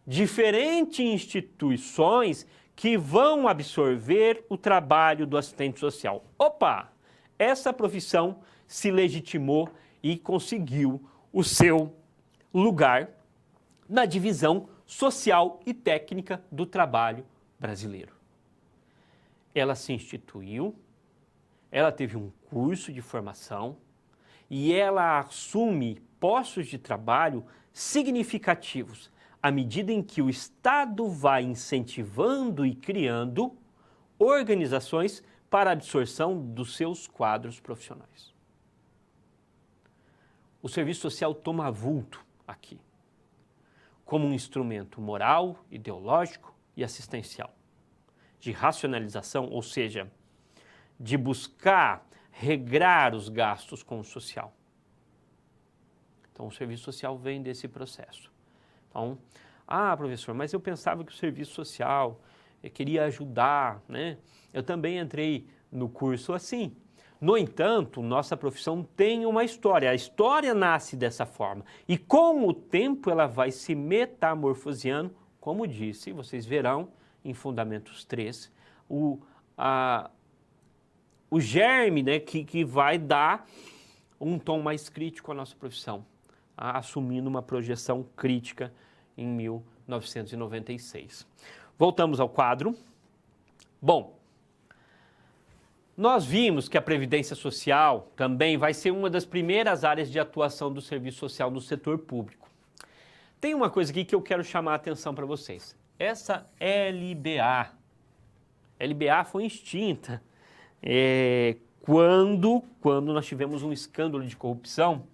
Speaker 1: diferentes instituições que vão absorver o trabalho do assistente social. Opa! Essa profissão se legitimou e conseguiu o seu lugar na divisão social e técnica do trabalho brasileiro. Ela se instituiu, ela teve um curso de formação e ela assume postos de trabalho significativos à medida em que o Estado vai incentivando e criando organizações para a absorção dos seus quadros profissionais. O serviço social toma vulto aqui, como um instrumento moral, ideológico e assistencial, de racionalização, ou seja, de buscar regrar os gastos com o social. Então, o serviço social vem desse processo. Então, professor, mas eu pensava que o serviço social queria ajudar, né? Eu também entrei no curso assim. No entanto, nossa profissão tem uma história. A história nasce dessa forma. E com o tempo ela vai se metamorfoseando, como disse, vocês verão em Fundamentos 3, o germe, né, que vai dar um tom mais crítico à nossa profissão, assumindo uma projeção crítica em 1996. Voltamos ao quadro. Bom, nós vimos que a Previdência Social também vai ser uma das primeiras áreas de atuação do serviço social no setor público. Tem uma coisa aqui que eu quero chamar a atenção para vocês. Essa LBA foi extinta quando nós tivemos um escândalo de corrupção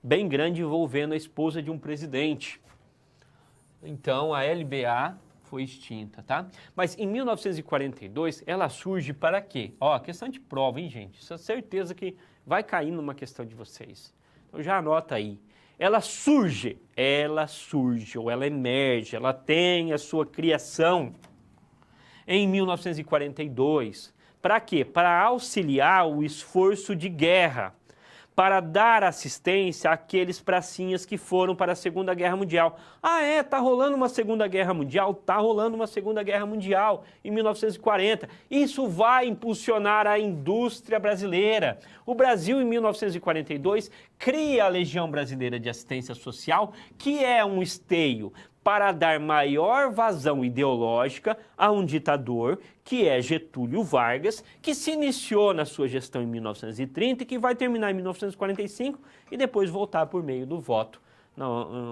Speaker 1: bem grande envolvendo a esposa de um presidente. Então, a LBA foi extinta, tá? Mas em 1942, ela surge para quê? Ó, questão de prova, hein, gente? Isso é certeza que vai cair numa questão de vocês. Então, já anota aí. Ela surge, ou ela emerge, ela tem a sua criação em 1942. Para quê? Para auxiliar o esforço de guerra, para dar assistência àqueles pracinhas que foram para a Segunda Guerra Mundial. Tá rolando uma Segunda Guerra Mundial? Tá rolando uma Segunda Guerra Mundial em 1940. Isso vai impulsionar a indústria brasileira. O Brasil, em 1942, cria a Legião Brasileira de Assistência Social, que é um esteio para dar maior vazão ideológica a um ditador, que é Getúlio Vargas, que se iniciou na sua gestão em 1930 e que vai terminar em 1945 e depois voltar por meio do voto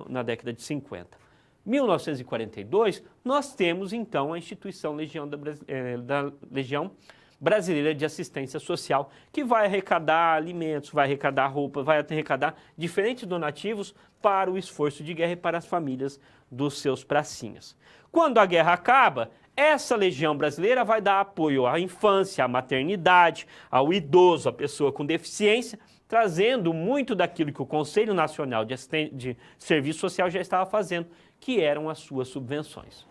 Speaker 1: na década de 50. 1942, nós temos então a instituição da Legião Brasileira de Assistência Social, que vai arrecadar alimentos, vai arrecadar roupa, vai arrecadar diferentes donativos para o esforço de guerra e para as famílias dos seus pracinhas. Quando a guerra acaba, essa Legião Brasileira vai dar apoio à infância, à maternidade, ao idoso, à pessoa com deficiência, trazendo muito daquilo que o Conselho Nacional de Serviço Social já estava fazendo, que eram as suas subvenções.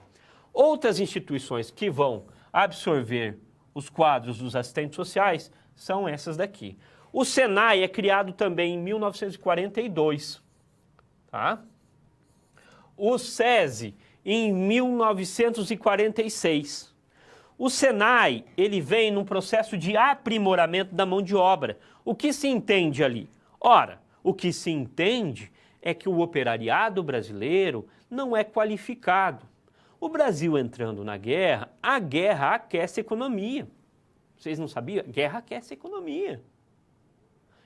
Speaker 1: Outras instituições que vão absorver os quadros dos assistentes sociais são essas daqui. O Senai é criado também em 1942, tá? O SESI em 1946. O Senai, ele vem num processo de aprimoramento da mão de obra. O que se entende ali? Ora, o que se entende é que o operariado brasileiro não é qualificado. O Brasil entrando na guerra, a guerra aquece a economia. Vocês não sabiam? Guerra aquece a economia.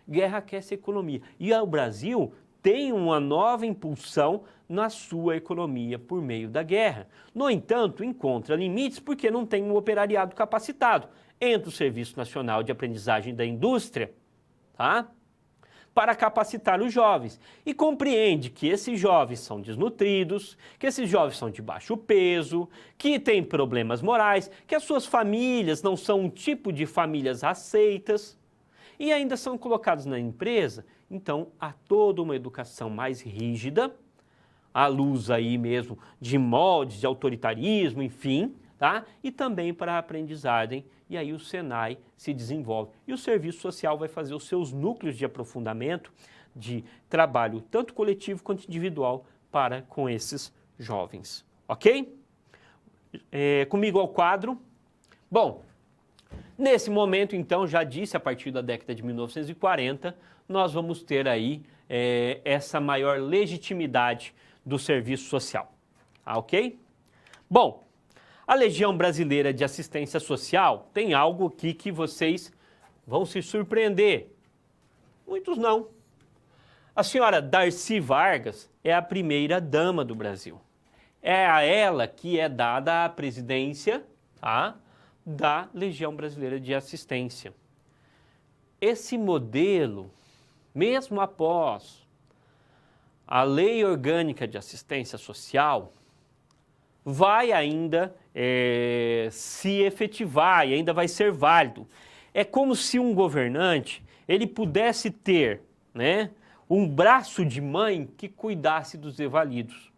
Speaker 1: Guerra aquece a economia. E o Brasil tem uma nova impulsão na sua economia por meio da guerra. No entanto, encontra limites porque não tem um operariado capacitado. Entra o Serviço Nacional de Aprendizagem da Indústria, tá? Para capacitar os jovens. E compreende que esses jovens são desnutridos, que esses jovens são de baixo peso, que têm problemas morais, que as suas famílias não são um tipo de famílias aceitas e ainda são colocados na empresa. Então, há toda uma educação mais rígida, à luz aí mesmo de moldes de autoritarismo, enfim, tá? E também para a aprendizagem, e aí o Senai se desenvolve. E o serviço social vai fazer os seus núcleos de aprofundamento de trabalho, tanto coletivo quanto individual, para com esses jovens, ok? Comigo ao quadro. Bom, nesse momento, então, já disse, a partir da década de 1940, nós vamos ter aí essa maior legitimidade do serviço social, ok? Bom, a Legião Brasileira de Assistência Social tem algo aqui que vocês vão se surpreender. Muitos não. A senhora Darcy Vargas é a primeira dama do Brasil. É a ela que é dada a presidência, tá, da Legião Brasileira de Assistência. Esse modelo, mesmo após a Lei Orgânica de Assistência Social, vai ainda se efetivar e ainda vai ser válido. É como se um governante ele pudesse ter, né, um braço de mãe que cuidasse dos desvalidos.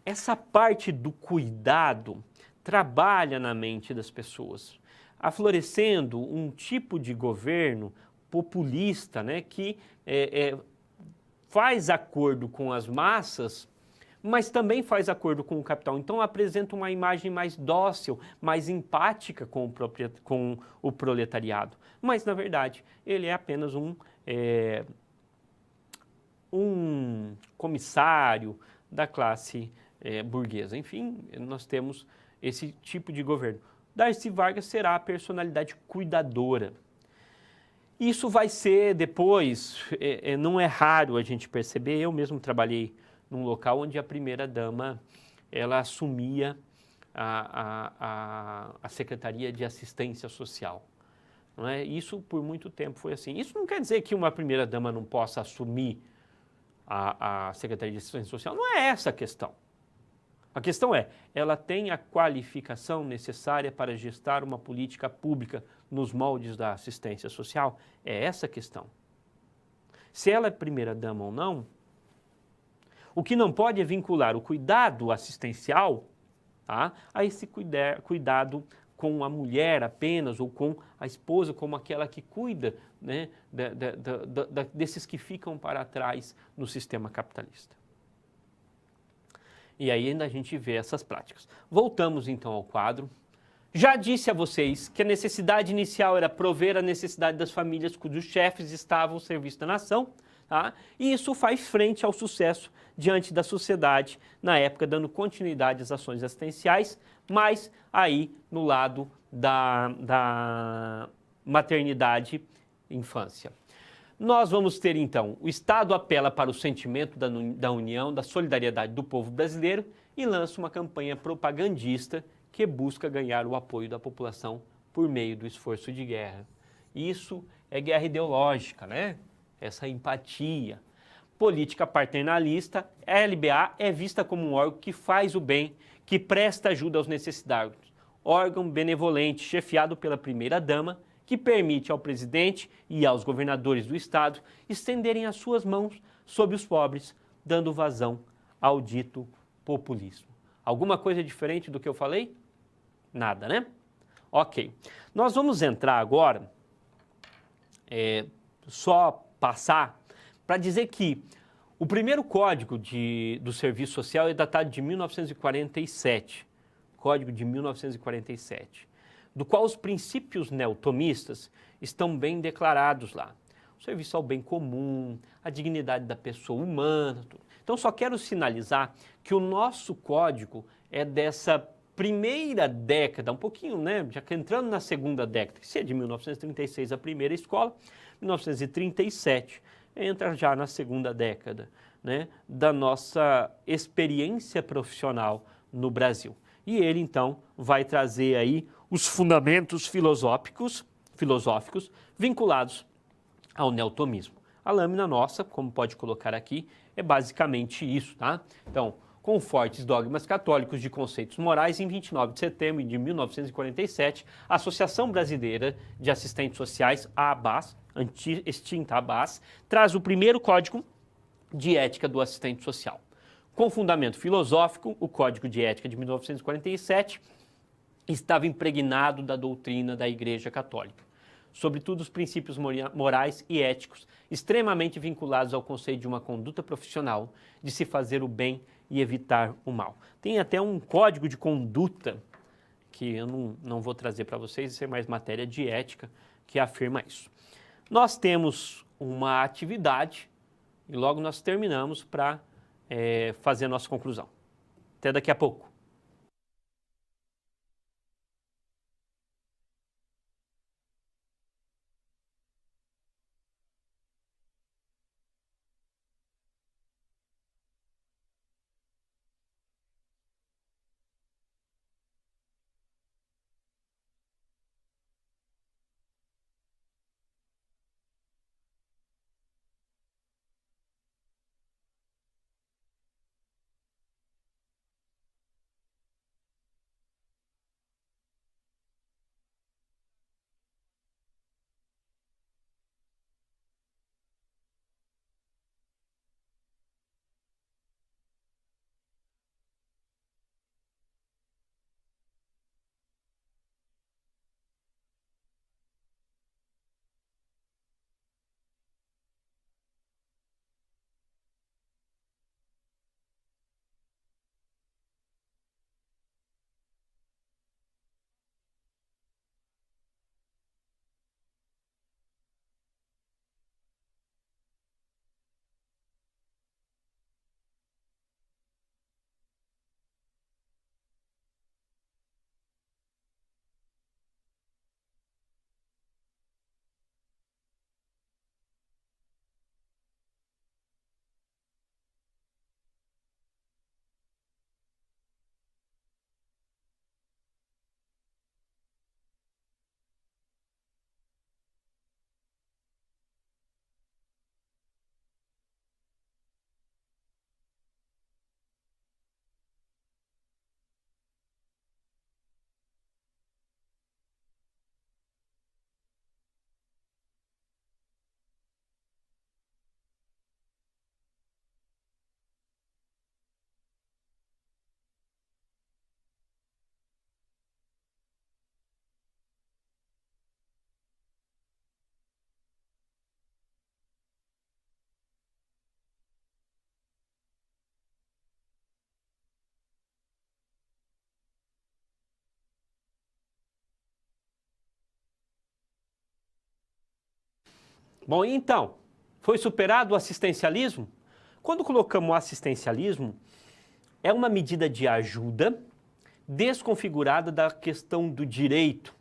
Speaker 1: Essa parte do cuidado trabalha na mente das pessoas, aflorescendo um tipo de governo populista, né, que faz acordo com as massas, mas também faz acordo com o capital. Então apresenta uma imagem mais dócil, mais empática com o proletariado. Mas, na verdade, ele é apenas um comissário da classe burguesa. Enfim, nós temos esse tipo de governo. Darcy Vargas será a personalidade cuidadora. Isso vai ser depois, não é raro a gente perceber, eu mesmo trabalhei num local onde a primeira-dama ela assumia a Secretaria de Assistência Social. Não é? Isso por muito tempo foi assim. Isso não quer dizer que uma primeira-dama não possa assumir a Secretaria de Assistência Social, não é essa a questão. A questão é, ela tem a qualificação necessária para gestar uma política pública nos moldes da assistência social? É essa a questão. Se ela é primeira-dama ou não, o que não pode é vincular o cuidado assistencial, tá, a esse cuidado com a mulher apenas, ou com a esposa, como aquela que cuida, né, desses que ficam para trás no sistema capitalista. E aí ainda a gente vê essas práticas. Voltamos então ao quadro. Já disse a vocês que a necessidade inicial era prover a necessidade das famílias cujos chefes estavam ao serviço da nação, tá? E isso faz frente ao sucesso diante da sociedade na época, dando continuidade às ações assistenciais, mas aí no lado da maternidade e infância. Nós vamos ter, então, o Estado apela para o sentimento da união, da solidariedade do povo brasileiro e lança uma campanha propagandista que busca ganhar o apoio da população por meio do esforço de guerra. Isso é guerra ideológica, né? Essa empatia. Política paternalista, a LBA é vista como um órgão que faz o bem, que presta ajuda aos necessitados. Órgão benevolente, chefiado pela primeira-dama, que permite ao presidente e aos governadores do Estado estenderem as suas mãos sobre os pobres, dando vazão ao dito populismo. Alguma coisa diferente do que eu falei? Nada, né? Ok. Nós vamos entrar agora, só passar, para dizer que o primeiro código do Serviço Social é datado de 1947, Código de 1947. Do qual os princípios neotomistas estão bem declarados lá. O serviço ao bem comum, a dignidade da pessoa humana. Tudo. Então, só quero sinalizar que o nosso código é dessa primeira década, um pouquinho, né? Já que entrando na segunda década, que é de 1936 a primeira escola, 1937 entra já na segunda década, né? Da nossa experiência profissional no Brasil. E ele, então, vai trazer aí os fundamentos filosóficos vinculados ao neotomismo. A lâmina nossa, como pode colocar aqui, é basicamente isso, tá? Então, com fortes dogmas católicos de conceitos morais, em 29 de setembro de 1947, a Associação Brasileira de Assistentes Sociais, a ABAS, extinta ABAS, traz o primeiro código de ética do assistente social. Com fundamento filosófico, o Código de Ética de 1947 estava impregnado da doutrina da Igreja Católica, sobretudo os princípios morais e éticos, extremamente vinculados ao conceito de uma conduta profissional, de se fazer o bem e evitar o mal. Tem até um código de conduta, que eu não vou trazer para vocês, isso é mais matéria de ética, que afirma isso. Nós temos uma atividade e logo nós terminamos para fazer a nossa conclusão. Até daqui a pouco. Bom, então, foi superado o assistencialismo? Quando colocamos o assistencialismo, é uma medida de ajuda desconfigurada da questão do direito.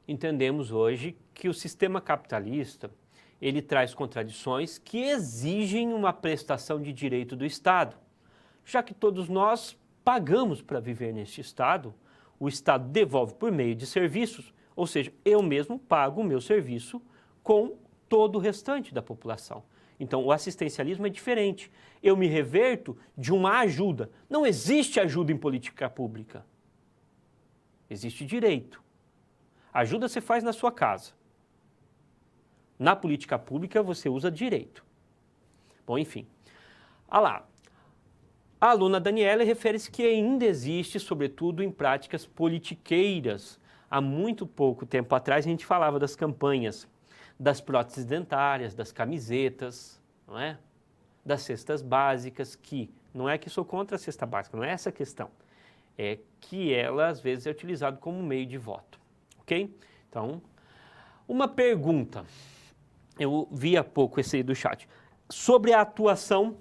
Speaker 1: Entendemos hoje que o sistema capitalista, ele traz contradições que exigem uma prestação de direito do Estado. Já que todos nós pagamos para viver neste Estado, o Estado devolve por meio de serviços, ou seja, eu mesmo pago o meu serviço com todo o restante da população. Então, o assistencialismo é diferente. Eu me reverto de uma ajuda. Não existe ajuda em política pública. Existe direito. Ajuda você faz na sua casa. Na política pública, você usa direito. Bom, enfim. Ah lá. A aluna Daniela refere-se que ainda existe, sobretudo em práticas politiqueiras. Há muito pouco tempo atrás, a gente falava das campanhas das próteses dentárias, das camisetas, não é? Das cestas básicas, que não é que sou contra a cesta básica, não é essa a questão. É que ela, às vezes, é utilizada como meio de voto, ok? Então, uma pergunta, eu vi há pouco esse aí do chat, sobre a atuação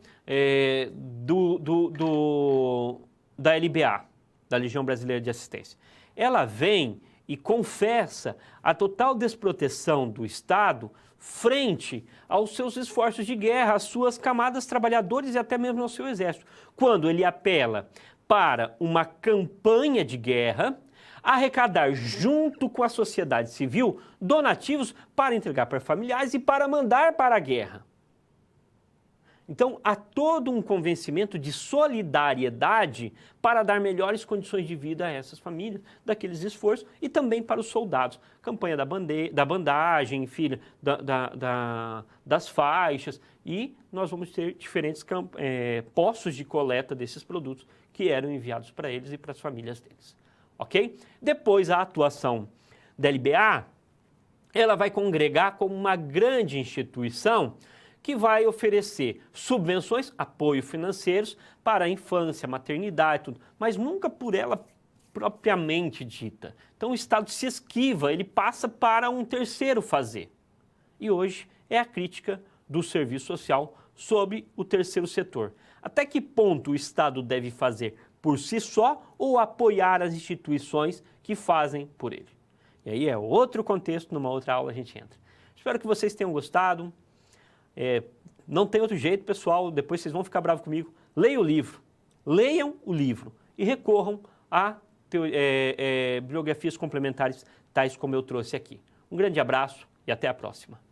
Speaker 1: da LBA, da Legião Brasileira de Assistência. Ela vem e confessa a total desproteção do Estado frente aos seus esforços de guerra, às suas camadas trabalhadoras e até mesmo ao seu exército, quando ele apela para uma campanha de guerra, arrecadar junto com a sociedade civil donativos para entregar para familiares e para mandar para a guerra. Então, há todo um convencimento de solidariedade para dar melhores condições de vida a essas famílias, daqueles esforços, e também para os soldados. Campanha da bandagem, enfim, das faixas, e nós vamos ter diferentes postos de coleta desses produtos que eram enviados para eles e para as famílias deles. Ok? Depois, a atuação da LBA, ela vai congregar como uma grande instituição que vai oferecer subvenções, apoio financeiros para a infância, maternidade, tudo, mas nunca por ela propriamente dita. Então o Estado se esquiva, ele passa para um terceiro fazer. E hoje é a crítica do serviço social sobre o terceiro setor. Até que ponto o Estado deve fazer por si só ou apoiar as instituições que fazem por ele? E aí é outro contexto, numa outra aula a gente entra. Espero que vocês tenham gostado. Não tem outro jeito, pessoal, depois vocês vão ficar bravos comigo. Leiam o livro e recorram a bibliografias complementares, tais como eu trouxe aqui. Um grande abraço e até a próxima.